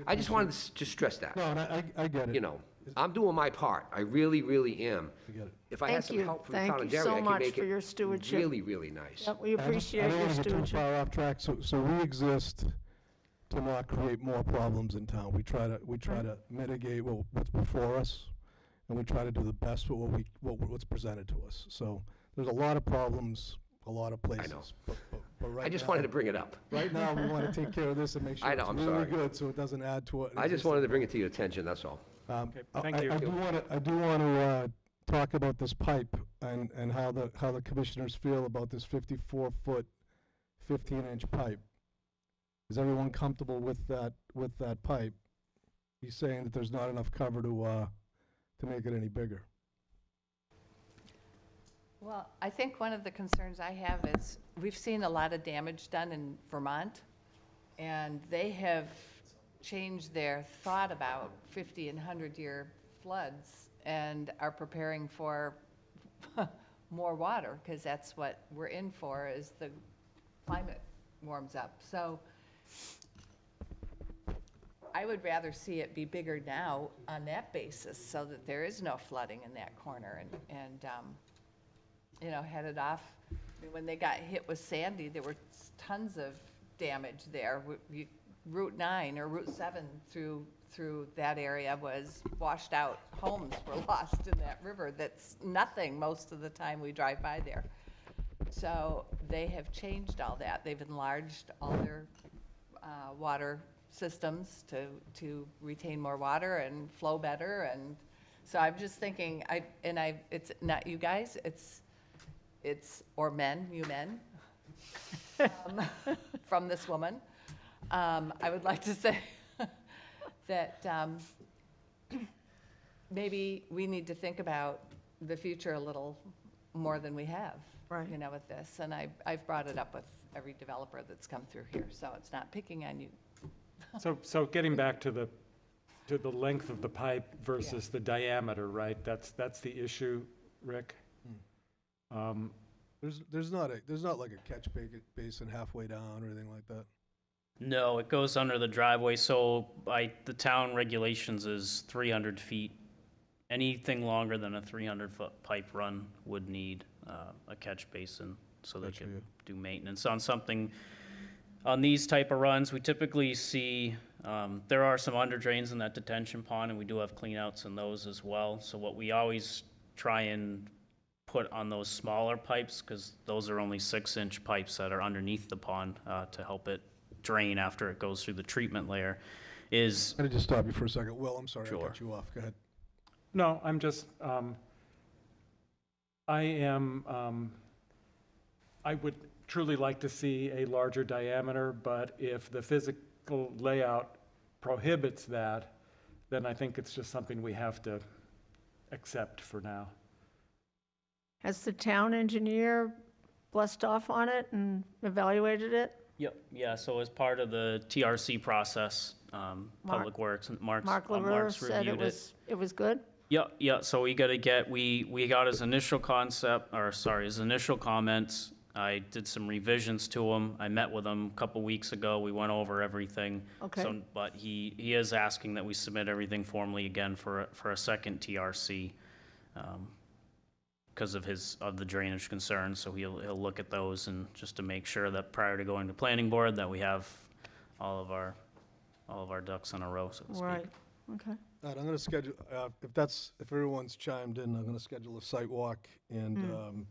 I just wanted to stress that. No, and I get it. You know, I'm doing my part. I really, really am. I get it. If I had Thank some you. help from the Thank town of you Derry, so I could much make for your it stewardship. really, really nice. Yep, we I appreciate don't your want to get too stewardship. far off track, so we exist to not create more problems in town. We try to mitigate what's before us, and we try to do the best with what's presented to us. So there's a lot of problems, a lot of places. But right I just now- wanted to bring it up. Right now, we want to take care of this and make sure I know, it's I'm really sorry. good, so it doesn't add to it. I just wanted to bring it to your attention, that's all. Okay, thank you. I do want to talk about this pipe and how the commissioners feel about this 54-foot, 15-inch pipe. Is everyone comfortable with that pipe? He's saying that there's not enough cover to make it any bigger. Well, I think one of the concerns I have is, we've seen a lot of damage done in Vermont, and they have changed their thought about 50 and 100-year floods and are preparing for more water, because that's what we're in for as the climate warms up. So I would rather see it be bigger now on that basis, so that there is no flooding in that corner, and you know, headed off. I mean, when they got hit with Sandy, there were tons of damage there. Route 9 or Route 7 through that area was washed out. Homes were lost in that river. That's nothing most of the time we drive by there. So they have changed all that. They've enlarged all their water systems to retain more water and flow better. And so I'm just thinking, it's not you guys, it's or men, you men, from this woman. I would like to say that maybe we need to think about the future a little more than we have, Right. you know, with this. And I've brought it up with every developer that's come through here, so it's not picking on you. So getting back to the length of the pipe versus the diameter, right? That's the issue, Rick? There's not like a catch basin halfway down or anything like that. No, it goes under the driveway, so by the town regulations is 300 feet. Anything longer than a 300-foot pipe run would need a catch basin, so they Gotcha, can yeah. do maintenance. On these type of runs, we typically see, there are some under drains in that detention pond, and we do have cleanouts in those as well. So what we always try and put on those smaller pipes, because those are only 6-inch pipes that are underneath the pond to help it drain after it goes through the treatment layer, is, Let me just stop you for a second. Will, I'm sorry, I Sure. cut you off. Go ahead. No, I'm just, I would truly like to see a larger diameter, but if the physical layout prohibits that, then I think it's just something we have to accept for now. Has the town engineer blessed off on it and evaluated it? yep, yeah, so as part of the TRC process, Public Works, and Mark Mark's LaRue said reviewed it was good? Yeah, so we got his initial concept, or sorry, his initial comments. I did some revisions to them. I met with him a couple weeks ago. We went over everything. Okay. So, but he is asking that we submit everything formally again for a second TRC, because of the drainage concerns. So he'll look at those, and just to make sure that prior to going to planning board, that we have all of our ducks in a row, so to speak. Right, okay. All right, I'm gonna schedule, if everyone's chimed in, I'm gonna schedule a site walk, and,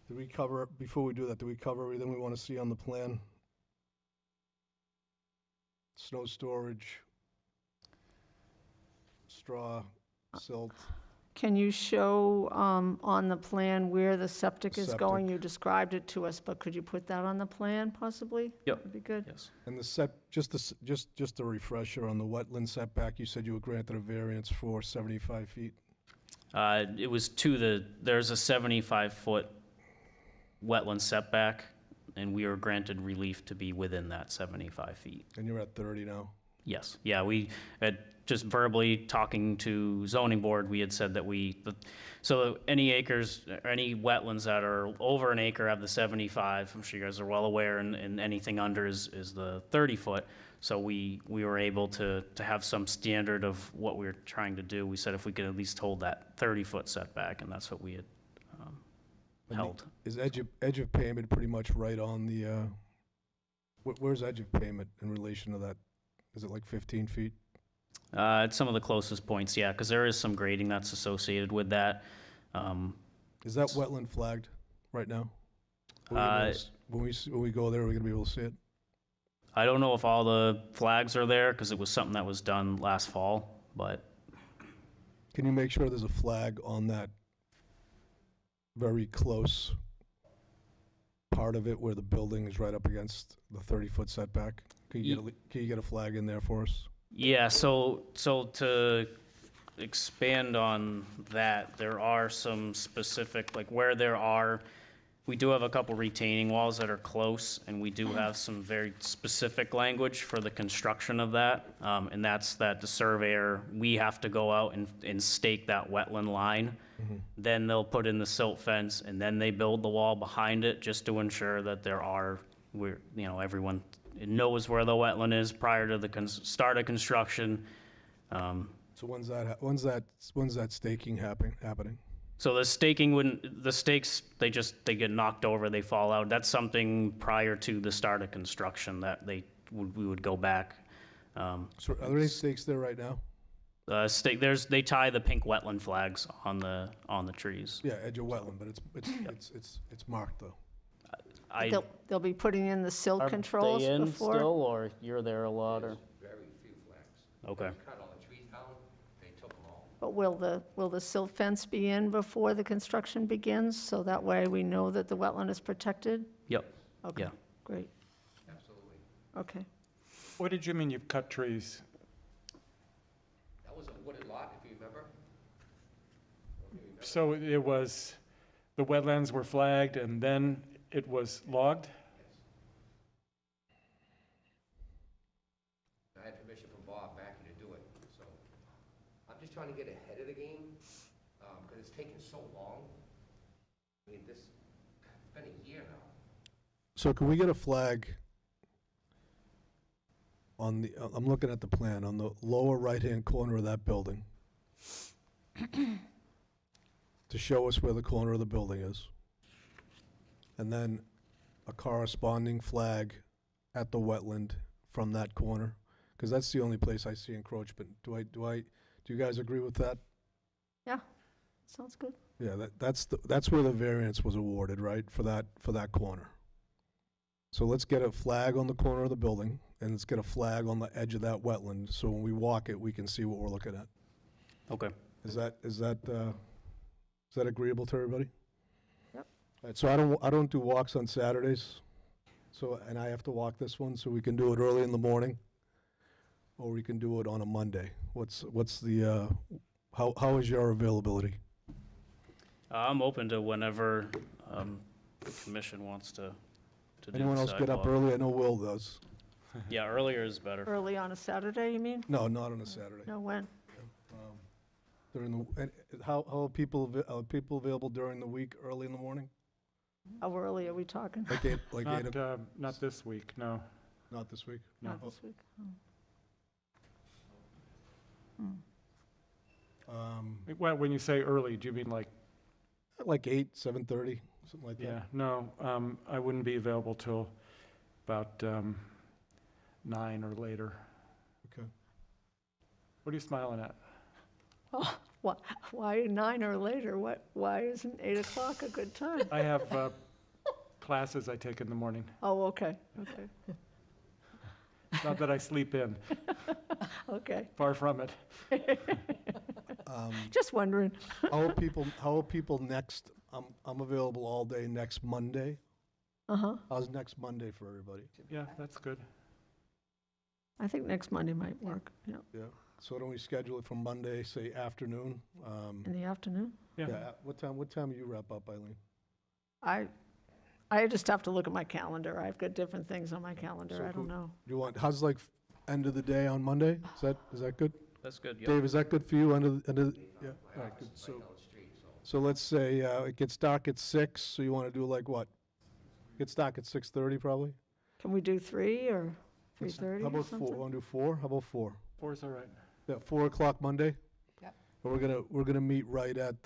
do we cover, before we do that, do we cover everything we wanna see on the plan? Snow storage, straw, silt, Can you show on the plan where the septic is going? Septic. You described it to us, but could you put that on the plan possibly? Yep. That'd be good. Yes. and just a refresher on the wetland setback, you said you were granted a variance for 75 feet? It was there's a 75-foot wetland setback, and we were granted relief to be within that 75 feet. And you're at 30 now? Yes, yeah, we had just verbally talking to zoning board, we had said that so any acres, or any wetlands that are over an acre have the 75, I'm sure you guys are well aware, and anything under is the 30-foot. So we were able to have some standard of what we were trying to do. We said if we could at least hold that 30-foot setback, and that's what we had held. Is edge of payment pretty much right on the, where's edge of payment in relation to that? Is it like 15 feet? At some of the closest points, yeah, because there is some grading that's associated with that. Is that wetland flagged right now? When we go there, are we gonna be able to see it? I don't know if all the flags are there, because it was something that was done last fall, but Can you make sure there's a flag on that very close part of it where the building is right up against the 30-foot setback? Can you get a flag in there for us? yeah, so to expand on that, there are some specific, like where we do have a couple retaining walls that are close, and we do have some very specific language for the construction of that. And that's that the surveyor, we have to go out and stake that wetland line. Then they'll put in the silt fence, and then they build the wall behind it, just to ensure that everyone knows where the wetland is prior to the start of construction. So when's that staking happening? So the stakes, they get knocked over, they fall out. That's something prior to the start of construction that we would go back. So are there any stakes there right now? They tie the pink wetland flags on the trees. Yeah, edge of wetland, but it's marked though. They'll be putting in the silt controls Are they in before? still, or you're there a lot, or? Very few flags. Okay. Cut all the trees down, they took them all. But will the silt fence be in before the construction begins? So that way we know that the wetland is protected? Yep, Okay, yeah. great, Absolutely. okay. What did you mean you've cut trees? That was a wooded lot, if you remember. So it was, the wetlands were flagged and then it was logged? I had permission from Bob Mackey to do it, so I'm just trying to get ahead of the game, because it's taken so long. I mean, it's been a year now. So can we get a flag on I'm looking at the plan, on the lower right-hand corner of that building to show us where the corner of the building is? And then a corresponding flag at the wetland from that corner? Because that's the only place I see encroachment. Do you guys agree with that? Yeah, sounds good. Yeah, that's where the variance was awarded, right, for that corner. So let's get a flag on the corner of the building, and let's get a flag on the edge of that wetland, so when we walk it, we can see what we're looking at. Okay. Is that agreeable to everybody? Yep. All right, so I don't do walks on Saturdays, and I have to walk this one, so we can do it early in the morning, or we can do it on a Monday. What's the, how is your availability? I'm open to whenever the commission wants to do the Anyone else get up sidewalk. early? I know Will does. Yeah, earlier is better. Early on a Saturday, you mean? No, not on a Saturday. No, when? During the, and how are people available during the week, early in the morning? How early are we talking? Like eight, like eight, Not this week, no. not this week? Not this week. Well, when you say early, do you mean like, Like 8, 7:30, something like that? yeah, no, I wouldn't be available till about 9 or later. Okay. What are you smiling at? Oh, why 9 or later? Why isn't 8 o'clock a good time? I have classes I take in the morning. Oh, okay, okay, Not that I sleep in, okay. far from it. Just wondering. How are people next, I'm available all day next Monday. Uh-huh. How's next Monday for everybody? Yeah, that's good. I think next Monday might work, yeah. Yeah, so don't we schedule it for Monday, say afternoon? In the afternoon? Yeah, What time do you wrap up, Eileen? I just have to look at my calendar. I've got different things on my calendar. So I don't know. How's like end of the day on Monday? Is that good? That's good, yep. Dave, is that good for you, end of yeah, all right, good, so let's say, it gets dark at 6, so you wanna do like what? Gets dark at 6:30 probably? Can we do 3 or How 3:30 or about 4, something? wanna do 4? How about 4? 4's all right. Yeah, 4 o'clock Monday? Yep. And we're gonna meet right at,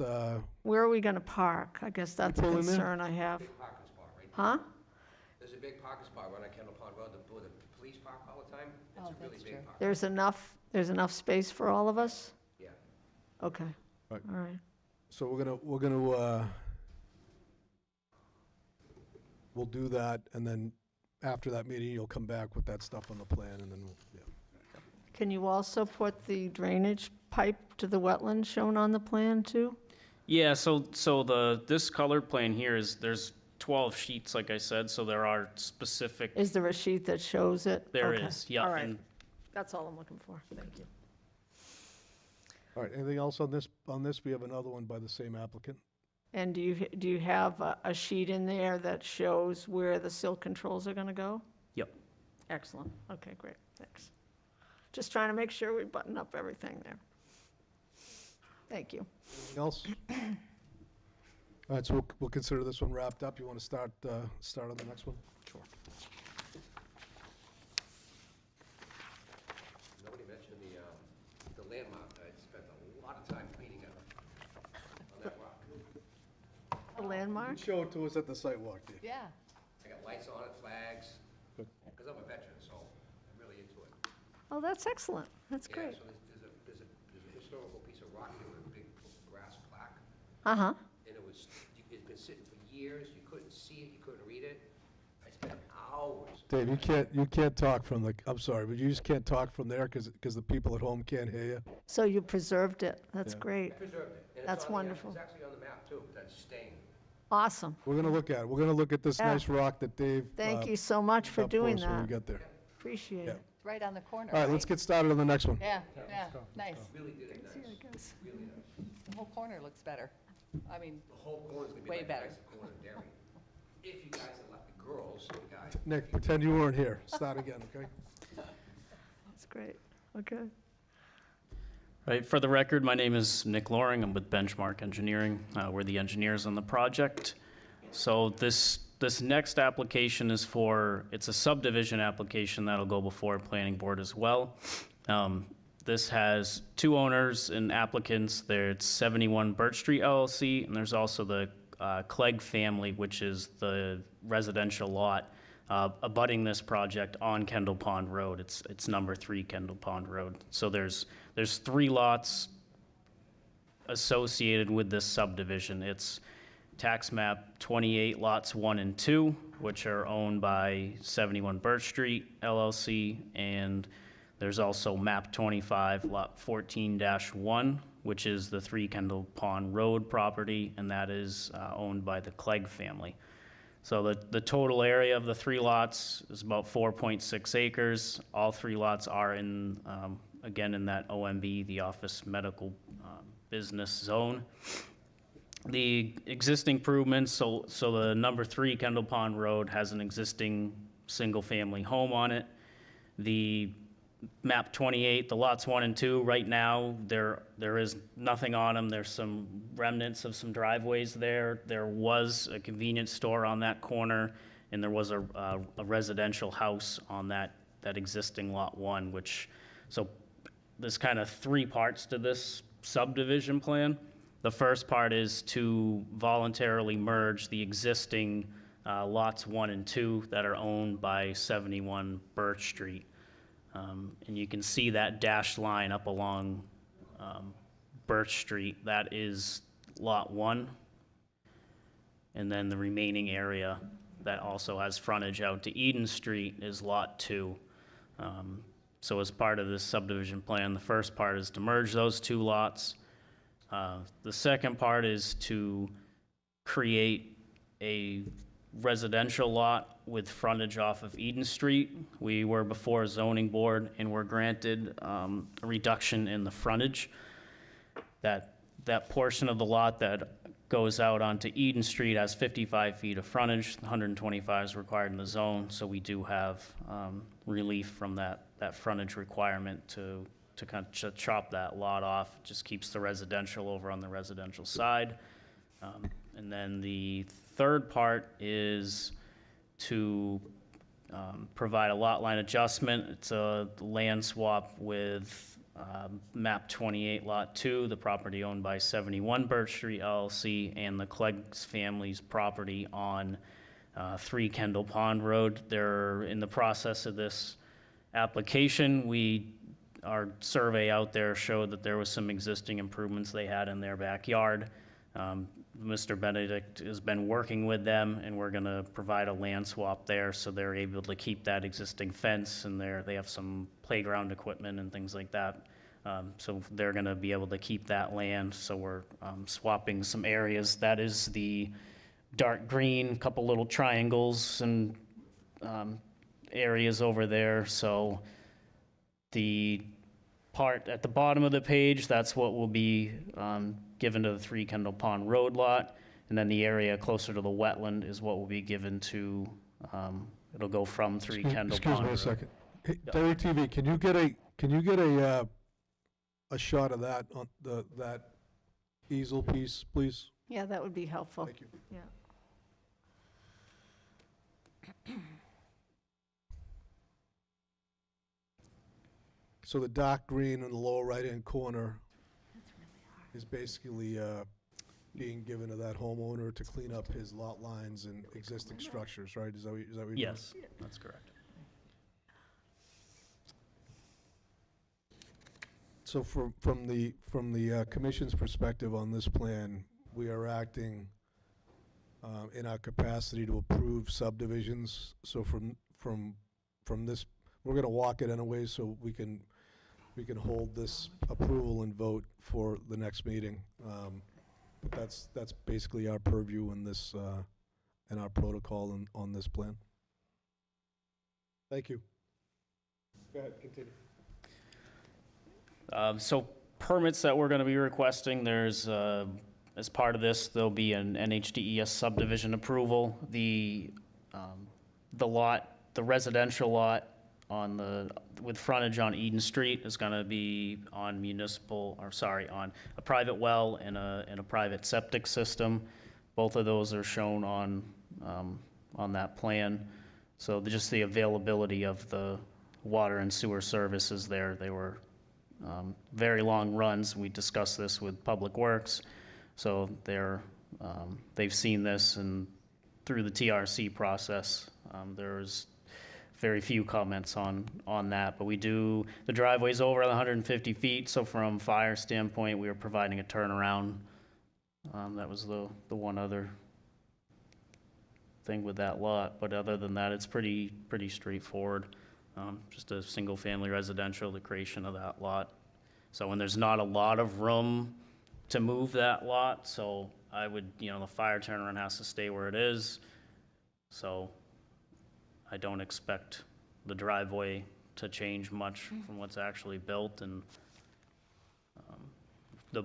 Where are we going to park? I guess that's a pull in there? concern I have. Big parking spot, right? Huh? There's a big parking spot right on Kendall Pond Road, where the police park all the time. It's Oh, a really that's big true. park. There's enough space for all of us? Yeah. Okay. Right. All right. so we'll do that, and then after that meeting, you'll come back with that stuff on the plan, and then we'll, yeah. Can you also put the drainage pipe to the wetland shown on the plan too? Yeah, so this colored plan here there's 12 sheets, like I said, so there are specific, Is there a sheet that shows it? there Okay. is, yeah. All right. and That's all I'm looking for. Thank you. All right, anything else on this? On this, we have another one by the same applicant. And do you have a sheet in there that shows where the silt controls are going to go? Yep. Excellent. Okay, great. Thanks. Just trying to make sure we button up everything there. Thank you. Anything else? All right, so we'll consider this one wrapped up. You want to start on the next one? Sure. Nobody mentioned the landmark that I spent a lot of time cleaning up on that rock. A landmark? Show it to us at the site walk, Dave. Yeah. I got lights on it, flags, Good. because I'm a veteran, so I'm really into it. Oh, that's excellent. That's Yeah, great. so there's a historical piece of rock here with a big brass plaque, Uh-huh. and it's been sitting for years, you couldn't see it, you couldn't read it. I spent hours. Dave, you can't talk from the, I'm sorry, but you just can't talk from there because the people at home can't hear you. So you preserved it. That's Yeah. great. I preserved it. And it's That's on the, wonderful. It's actually on the map too, that's staying. Awesome. We're gonna look at it. We're gonna look at this Yeah. nice rock that Dave. Thank you so much for up doing us when we that. get there. Appreciate Yeah. it. It's right on the corner, All right, let's right? get started on the next one. Yeah, Yeah, yeah, let's go, let's nice. go. Really did it See, I nice, guess. really nice. The whole corner looks better. I mean, The whole corner's gonna be Way like better. nice corner of Derry. If you guys had left the girls, guys. Nick, pretend you weren't here. Start again, okay? That's great. Okay. Right, for the record, my name is Nick Loring. I'm with Benchmark Engineering. We're the engineers on the project. So this next application is it's a subdivision application that'll go before planning board as well. This has two owners and applicants. It's 71 Birch Street LLC, and there's also the Clegg family, which is the residential lot abutting this project on Kendall Pond Road. It's number 3 Kendall Pond Road. So there's 3 lots associated with this subdivision. It's tax map 28 lots 1 and 2, which are owned by 71 Birch Street LLC, and there's also map 25 lot 14-1, which is the 3 Kendall Pond Road property, and that is owned by the Clegg family. So the total area of the 3 lots is about 4.6 acres. All 3 lots are in, again, in that OMB, the office medical business zone. The existing improvements, so the number 3 Kendall Pond Road has an existing single-family home on it. The map 28, the lots 1 and 2, right now, there is nothing on them. There's some remnants of some driveways there. There was a convenience store on that corner, and there was a residential house on that existing lot 1, so there's kind of 3 parts to this subdivision plan. The first part is to voluntarily merge the existing lots 1 and 2 that are owned by 71 Birch Street. And you can see that dashed line up along Birch Street. That is Lot 1. And then the remaining area that also has frontage out to Eden Street is Lot 2. So as part of this subdivision plan, the first part is to merge those 2 lots. The second part is to create a residential lot with frontage off of Eden Street. We were before zoning board and were granted a reduction in the frontage. That portion of the lot that goes out onto Eden Street has 55 feet of frontage, 125 is required in the zone, so we do have relief from that frontage requirement to kind of chop that lot off. It just keeps the residential over on the residential side. And then the third part is to provide a lot line adjustment. It's a land swap with map 28 lot 2, the property owned by 71 Birch Street LLC, and the Clegg's family's property on 3 Kendall Pond Road. They're in the process of this application. Our survey out there showed that there was some existing improvements they had in their backyard. Mr. Benedict has been working with them, and we're going to provide a land swap there, so they're able to keep that existing fence, and they have some playground equipment and things like that. So they're going to be able to keep that land, so we're swapping some areas. That is the dark green, couple little triangles and areas over there. So the part at the bottom of the page, that's what will be given to the 3 Kendall Pond Road lot, and then the area closer to the wetland is what will be given to, it'll go from 3 Kendall Excuse Pond me a Road. second. Hey, Derry TV, can you get a shot of that on that easel piece, please? Yeah, that would be helpful. Thank you. Yeah. So the dark green in the lower right-hand corner is basically being given to that homeowner to clean up his lot lines and existing structures, right? Is that what you're doing? Yes, that's correct. So from the commission's perspective on this plan, we are acting in our capacity to approve subdivisions. So from this, we're gonna walk it anyway, so we can hold this approval and vote for the next meeting. But that's basically our purview in this, in our protocol on this plan. Thank you. Go ahead, continue. So permits that we're going to be requesting, there's, as part of this, there'll be an NHDES subdivision approval. The residential lot with frontage on Eden Street is going to be on on a private well and a private septic system. Both of those are shown on that plan. So just the availability of the water and sewer services there, they were very long runs. We discussed this with Public Works, so they've seen this, and through the TRC process, there's very few comments on that. But the driveway's over 150 feet, so from fire standpoint, we were providing a turnaround. That was the one other thing with that lot, but other than that, it's pretty straightforward. Just a single-family residential, the creation of that lot. So, and there's not a lot of room to move that lot, so I would, the fire turnaround has to stay where it is. So I don't expect the driveway to change much from what's actually built, and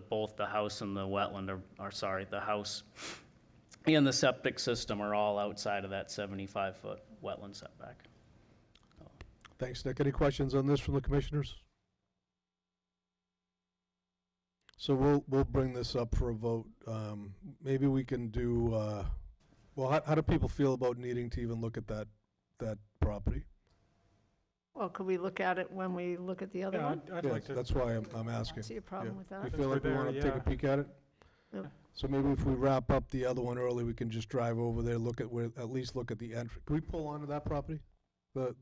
both the house and the wetland the house and the septic system are all outside of that 75-foot wetland setback. Thanks, Nick. Any questions on this from the commissioners? So we'll bring this up for a vote. Maybe we can do, well, how do people feel about needing to even look at that property? Well, could we look at it when we look at the other Yeah, one? I'd Yeah, like to. that's why I'm asking. See a problem with You that? feel like we If we're want to there, take a yeah. peek at it? Yep. So maybe if we wrap up the other one early, we can just drive over there, look at where, at least look at the entrance. Can we pull onto that property? Can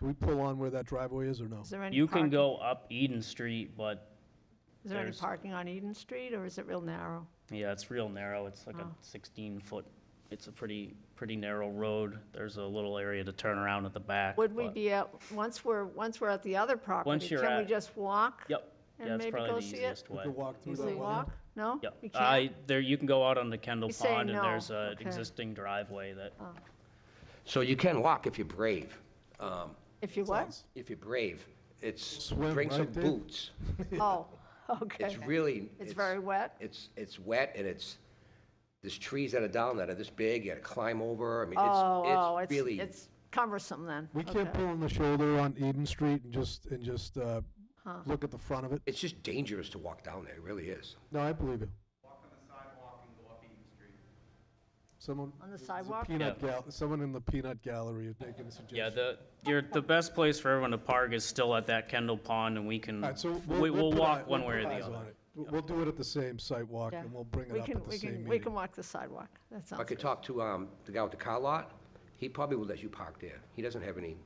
we pull on where that driveway is or no? Is there any You can parking? go up Eden Street, but Is there any there's- parking on Eden Street, or is it real narrow? yeah, it's real narrow. It's like a Oh. 16-foot, it's a pretty narrow road. There's a little area to turn around at the back. Would we but- be at, once we're at the other property, you're can we at- just walk? Yep, and yeah, it's maybe probably go the see it? easiest We way. could walk through that Easily one. walk? No? Yep. We can't? There, you can go out on the Kendall You say Pond, and no. there's an Okay. existing driveway that, So you can walk if you're brave. If you what? If you're brave, it's, Swim, bring some right, Dave? boots. Oh, okay. It's really. It's very wet? It's wet and there's trees that are down that are this big, you gotta climb over. I mean, Oh, it's really. it's cumbersome then. We can't Okay. pull on the shoulder on Eden Street and just look at the front of it? It's just dangerous to walk down there, it really is. No, I believe you. Walk on the sidewalk and go up Eden Street. Someone. On the there's a sidewalk? Someone in the peanut gallery is making a suggestion. yeah, the best place for everyone to park is still at that Kendall Pond, and we can, All right, so we'll put walk eye- one we'll way or put the eyes other. on it. We'll do it at the same site walk, Yeah. and we'll bring it We up can, at the same meeting. we can walk the sidewalk. That sounds I could good. talk to, the guy with the car lot, he probably would let you park there. He doesn't have any,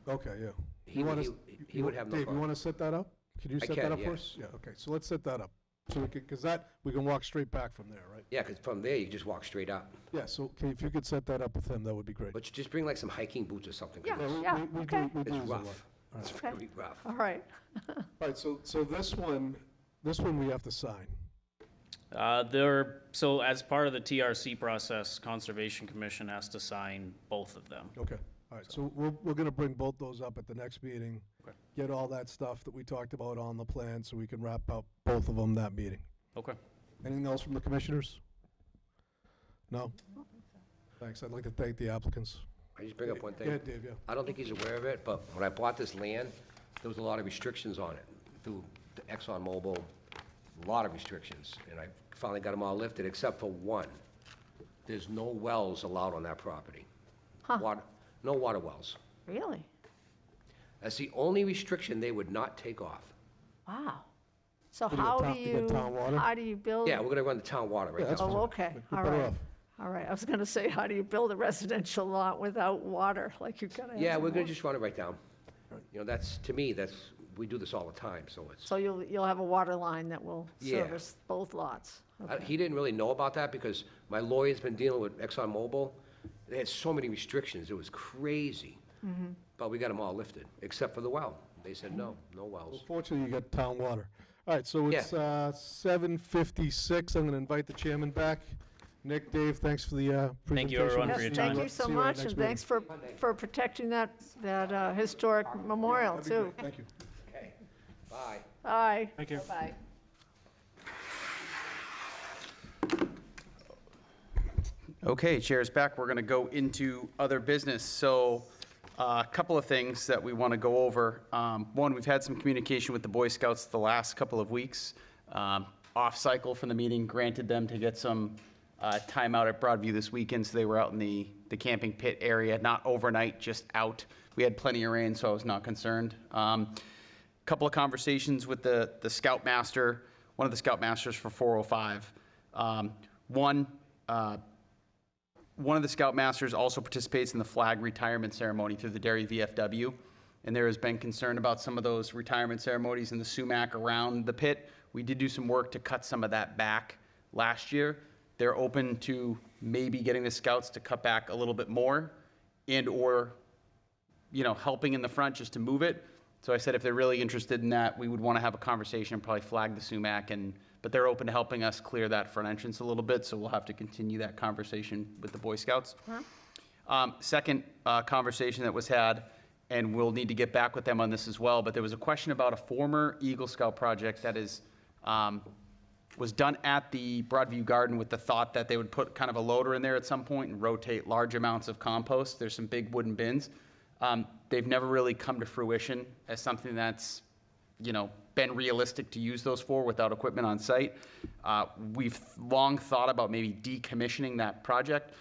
Okay, yeah. He You would- wanna- he would have no Dave, you problem. want to set that up? Can you I set can, that up for yeah. us? Yeah, okay, so let's set that up. So we can, because we can walk straight back from there, right? yeah, because from there, you just walk straight up. Yeah, so if you could set that up with him, that would be great. But you just bring like some hiking boots or something. 'cause Yeah, it's- yeah, We do- okay. we do It's use a lot. rough. It's Okay. very rough. All right. All right, so this one we have to sign. So as part of the TRC process, Conservation Commission has to sign both of them. Okay, all right, so we're going to bring both those up at the next meeting. Okay. Get all that stuff that we talked about on the plan, so we can wrap up both of them that meeting. Okay. Anything else from the commissioners? No? Thanks, I'd like to thank the applicants. I just bring up one Go thing. ahead, Dave, yeah. I don't think he's aware of it, but when I bought this land, there was a lot of restrictions on it through the ExxonMobil, a lot of restrictions. And I finally got them all lifted, except for one. There's no wells allowed on that property. Huh. No water wells. Really? That's the only restriction they would not take off. Wow. So What do you how got, do you got town water? how do you build? Yeah, we're gonna run the town water right Yeah, now. that's fine. Oh, okay, You're all better right. off. All right, I was gonna say, how do you build a residential lot without water? Like you're gonna have Yeah, some we're gonna wa- just run it right down. You know, to me, we do this all the time, so it's. So you'll have a water line that will Yeah. service both lots? He didn't really know about that because my lawyer's been dealing with ExxonMobil. They had so many restrictions, it was crazy. But we got them all lifted, except for the well. They said no Well, wells. fortunately, you got town water. All right, so it's Yeah. 7:56. I'm going to invite the chairman back. Nick, Dave, thanks for the presentation. Thank you, everyone, Yes, for your thank time. you so See you at much, next and meeting. thanks for protecting that historic memorial, That'd be too. great. Thank you. Okay, bye. Bye. Thank you. Bye. Okay, chair's back. We're going to go into other business. So a couple of things that we want to go over. One, we've had some communication with the Boy Scouts the last couple of weeks. Off cycle from the meeting, granted them to get some time out at Broadview this weekend, so they were out in the camping pit area, not overnight, just out. We had plenty of rain, so I was not concerned. Couple of conversations with the Scoutmaster, one of the Scoutmasters for 405. One of the Scoutmasters also participates in the flag retirement ceremony through the Derry VFW, and there has been concern about some of those retirement ceremonies in the sumac around the pit. We did do some work to cut some of that back last year. They're open to maybe getting the Scouts to cut back a little bit more and/or, helping in the front just to move it. So I said if they're really interested in that, we would want to have a conversation and probably flag the sumac, but they're open to helping us clear that front entrance a little bit, so we'll have to continue that conversation with the Boy Scouts. Second conversation that was had, and we'll need to get back with them on this as well, but there was a question about a former Eagle Scout project that was done at the Broadview Garden with the thought that they would put kind of a loader in there at some point and rotate large amounts of compost. There's some big wooden bins. They've never really come to fruition as something that's, been realistic to use those for without equipment on site. We've long thought about maybe decommissioning that project.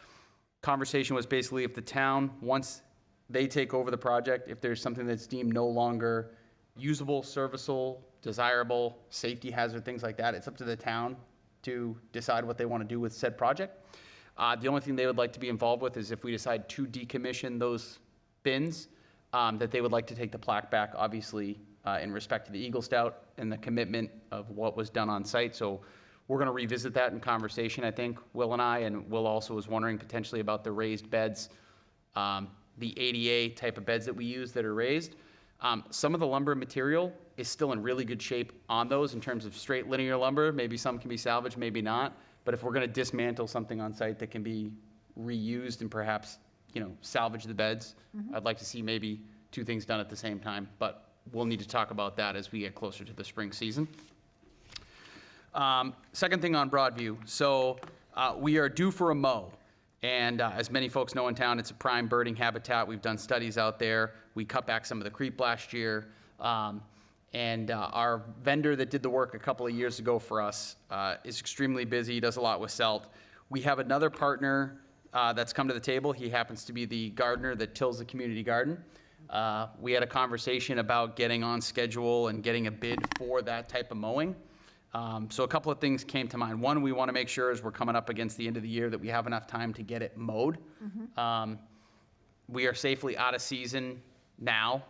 Conversation was basically if the town, once they take over the project, if there's something that's deemed no longer usable, serviceable, desirable, safety hazard, things like that, it's up to the town to decide what they want to do with said project. The only thing they would like to be involved with is if we decide to decommission those bins, that they would like to take the plaque back, obviously, in respect to the Eagle Scout and the commitment of what was done on site. So we're going to revisit that in conversation, I think, Will and I, and Will also was wondering potentially about the raised beds, the ADA type of beds that we use that are raised. Some of the lumber material is still in really good shape on those in terms of straight linear lumber. Maybe some can be salvaged, maybe not. But if we're going to dismantle something on site that can be reused and perhaps, salvage the beds, I'd like to see maybe two things done at the same time. But we'll need to talk about that as we get closer to the spring season. Second thing on Broadview. So we are due for a mow. And as many folks know in town, it's a prime birding habitat. We've done studies out there. We cut back some of the creep last year. And our vendor that did the work a couple of years ago for us is extremely busy, does a lot with SELT. We have another partner that's come to the table. He happens to be the gardener that tills the community garden. We had a conversation about getting on schedule and getting a bid for that type of mowing. So a couple of things came to mind. One, we want to make sure as we're coming up against the end of the year that we have enough time to get it mowed. We are safely out of season now,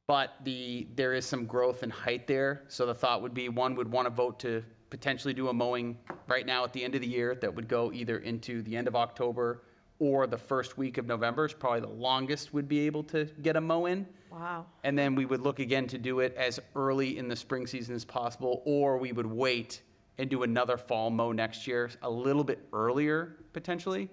but there is some growth in height there. So the thought would be one would want to vote to potentially do a mowing right now at the end of the year that would go either into the end of October or the first week of November is probably the longest we'd be able to get a mow in. Wow. And then we would look again to do it as early in the spring season as possible, or we would wait and do another fall mow next year, a little bit earlier, potentially.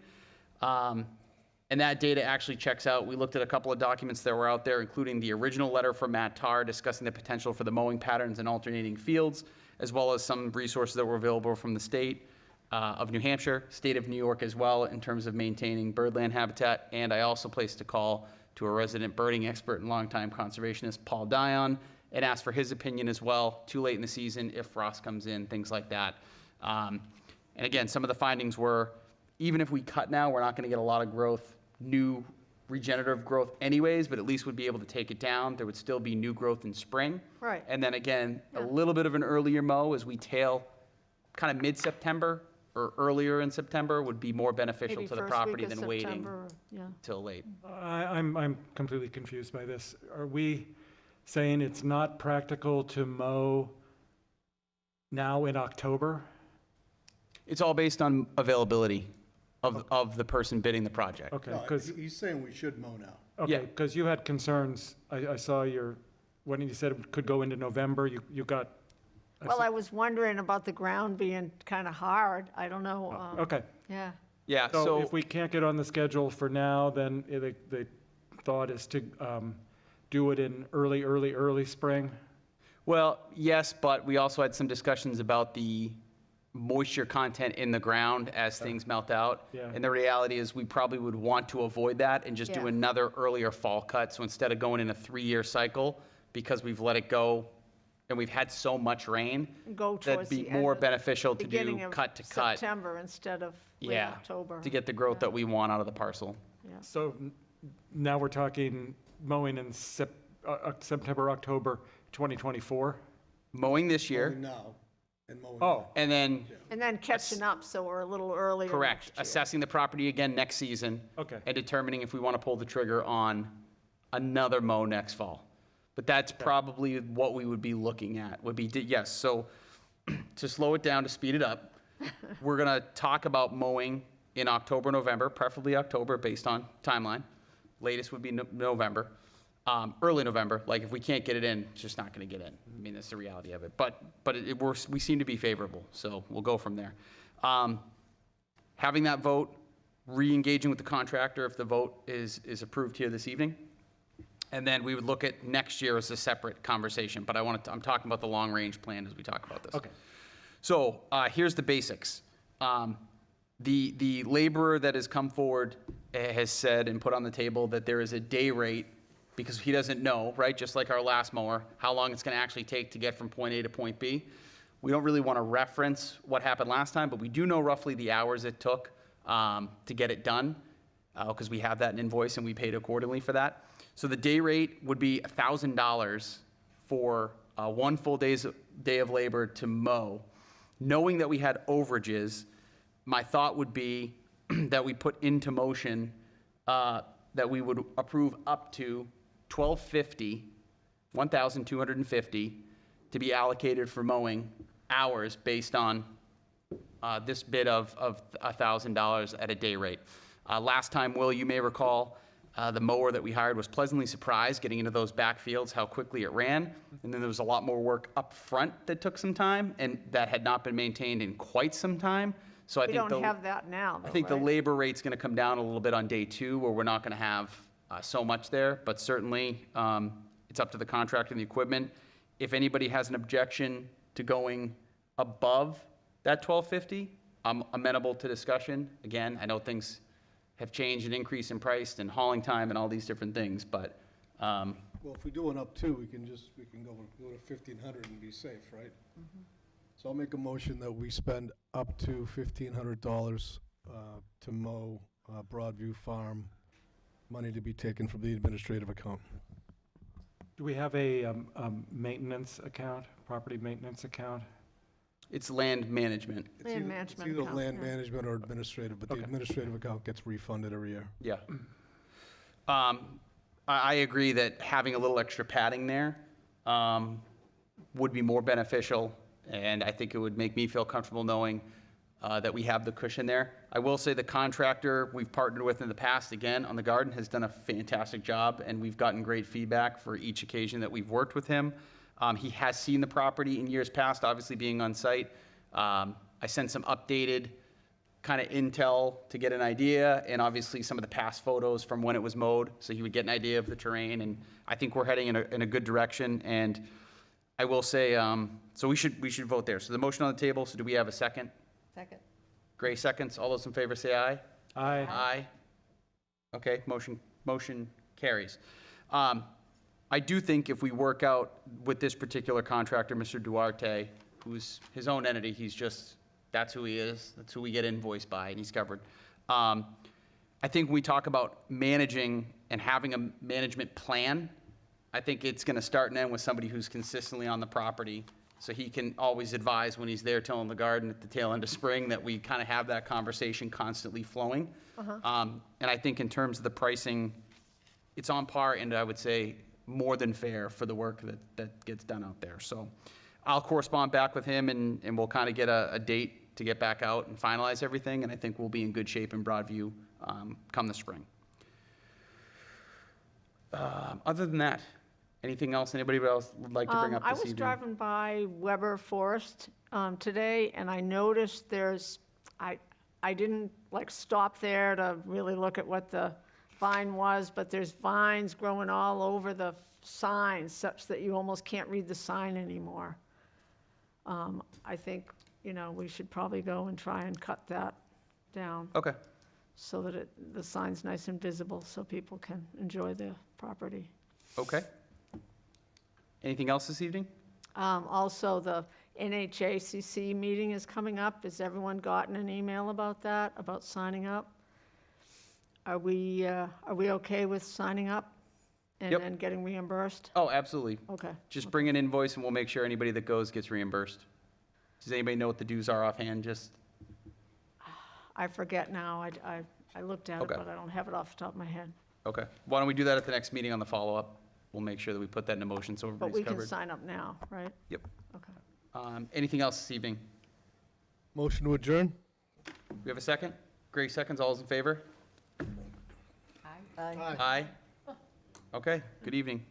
And that data actually checks out. We looked at a couple of documents that were out there, including the original letter from Matt Tarr discussing the potential for the mowing patterns and alternating fields, as well as some resources that were available from the state of New Hampshire, state of New York as well, in terms of maintaining birdland habitat. And I also placed a call to a resident birding expert and longtime conservationist, Paul Dion, and asked for his opinion as well, too late in the season, if frost comes in, things like that. And again, some of the findings were, even if we cut now, we're not going to get a lot of growth, new regenerative growth anyways, but at least would be able to take it down. There would still be new growth in spring. Right. And then again, a little bit of an earlier mow as we tail kind of mid-September or earlier in September would be more beneficial Maybe to the first property week of than waiting September, yeah. till late. I'm completely confused by this. Are we saying it's not practical to mow now in October? It's all based on availability of the person bidding the project. Okay, No, because, he's saying we should mow now. okay, Yeah. because you had concerns. I saw when you said it could go into November, you got. Well, I was wondering about the ground being kind of hard. I don't know. Okay. Yeah. Yeah, So so if we can't get on the schedule for now, then the thought is to do it in early spring? well, yes, but we also had some discussions about the moisture content in the ground as things melt out. Yeah. And the reality is we probably would want to avoid that and just do Yeah. another earlier fall cut. So instead of going in a 3-year cycle, because we've let it go and we've had so much rain, Go that'd towards be the end more of- beneficial to beginning do of cut to cut. September instead of late Yeah, October. to get the growth that we want out of the parcel. So now we're talking mowing in September, October 2024? Mowing this year, Mowing now and mowing. Oh, and then, And then catching up, so we're a little earlier correct, next year. assessing the property again next season. Okay. And determining if we want to pull the trigger on another mow next fall. But that's probably what we would be looking at, would be, yes, so to slow it down, to speed it up, we're going to talk about mowing in October, November, preferably October based on timeline. Latest would be November, early November. Like if we can't get it in, it's just not going to get in. I mean, that's the reality of it. But we seem to be favorable, so we'll go from there. Having that vote, re-engaging with the contractor if the vote is approved here this evening. And then we would look at next year as a separate conversation, but I'm talking about the long-range plan as we talk about this. okay. So here's the basics. The laborer that has come forward has said and put on the table that there is a day rate because he doesn't know, right, just like our last mower, how long it's going to actually take to get from point A to point B. We don't really want to reference what happened last time, but we do know roughly the hours it took to get it done, because we have that in invoice and we paid accordingly for that. So the day rate would be $1,000 for 1 full day of labor to mow. Knowing that we had overages, my thought would be that we put into motion that we would approve up to $1,250 to be allocated for mowing hours based on this bid of $1,000 at a day rate. Last time, Will, you may recall, the mower that we hired was pleasantly surprised getting into those backfields, how quickly it ran. And then there was a lot more work up front that took some time, and that had not been maintained in quite some time. So I We think don't have that now, I think the though, right? labor rate's going to come down a little bit on day 2, where we're not going to have so much there. But certainly, it's up to the contractor and the equipment. If anybody has an objection to going above that $1,250, I'm amenable to discussion. Again, I know things have changed and increased in price and hauling time and all these different things, but Well, if we do an up to, we can go to 1,500 and be safe, right? So I'll make a motion that we spend up to $1,500 to mow Broadview Farm, money to be taken from the administrative account. Do we have a maintenance account, property maintenance account? it's land management. Land management It's either account, land yeah. management or administrative, but the Okay. administrative account gets refunded every year. Yeah. I agree that having a little extra padding there would be more beneficial, and I think it would make me feel comfortable knowing that we have the cushion there. I will say the contractor we've partnered with in the past, again, on the garden, has done a fantastic job, and we've gotten great feedback for each occasion that we've worked with him. He has seen the property in years past, obviously being on site. I sent some updated kind of intel to get an idea, and obviously some of the past photos from when it was mowed, so he would get an idea of the terrain, and I think we're heading in a good direction. And I will say, so we should vote there. So the motion on the table, so do we have a second? Second. Gray seconds. All those in favor say aye. Aye. Aye. Okay, motion carries. I do think if we work out with this particular contractor, Mr. Duarte, who's his own entity, that's who he is, that's who we get invoiced by, and he's covered. I think when we talk about managing and having a management plan, I think it's gonna start and end with somebody who's consistently on the property, so he can always advise when he's there tilling the garden at the tail end of spring, that we kind of have that conversation constantly flowing. And I think in terms of the pricing, it's on par, and I would say more than fair for the work that gets done out there. So I'll correspond back with him, and we'll kind of get a date to get back out and finalize everything, and I think we'll be in good shape in Broadview come the spring. Other than that, anything else anybody else would like to bring up I this was evening? driving by Weber Forest today, and I noticed I didn't like stop there to really look at what the vine was, but there's vines growing all over the signs such that you almost can't read the sign anymore. I think, we should probably go and try and cut that down Okay, so that the sign's nice and visible so people can enjoy the property. okay. Anything else this evening? Also, the NHACC meeting is coming up. Has everyone gotten an email about that, about signing up? Are we okay with signing up and Yep. then getting reimbursed? Oh, absolutely. Okay. Just bring an invoice and we'll make sure anybody that goes gets reimbursed. Does anybody know what the dues are offhand? Just, I forget now. I looked at it, Okay. but I don't have it off the top of my head. okay. Why don't we do that at the next meeting on the follow-up? We'll make sure that we put that into motion so But everybody's we can covered. sign up now, right? Yep. Okay. Anything else this evening? Motion to adjourn? We have a second? Gray seconds, all those in favor? Aye. Aye. Okay, good evening.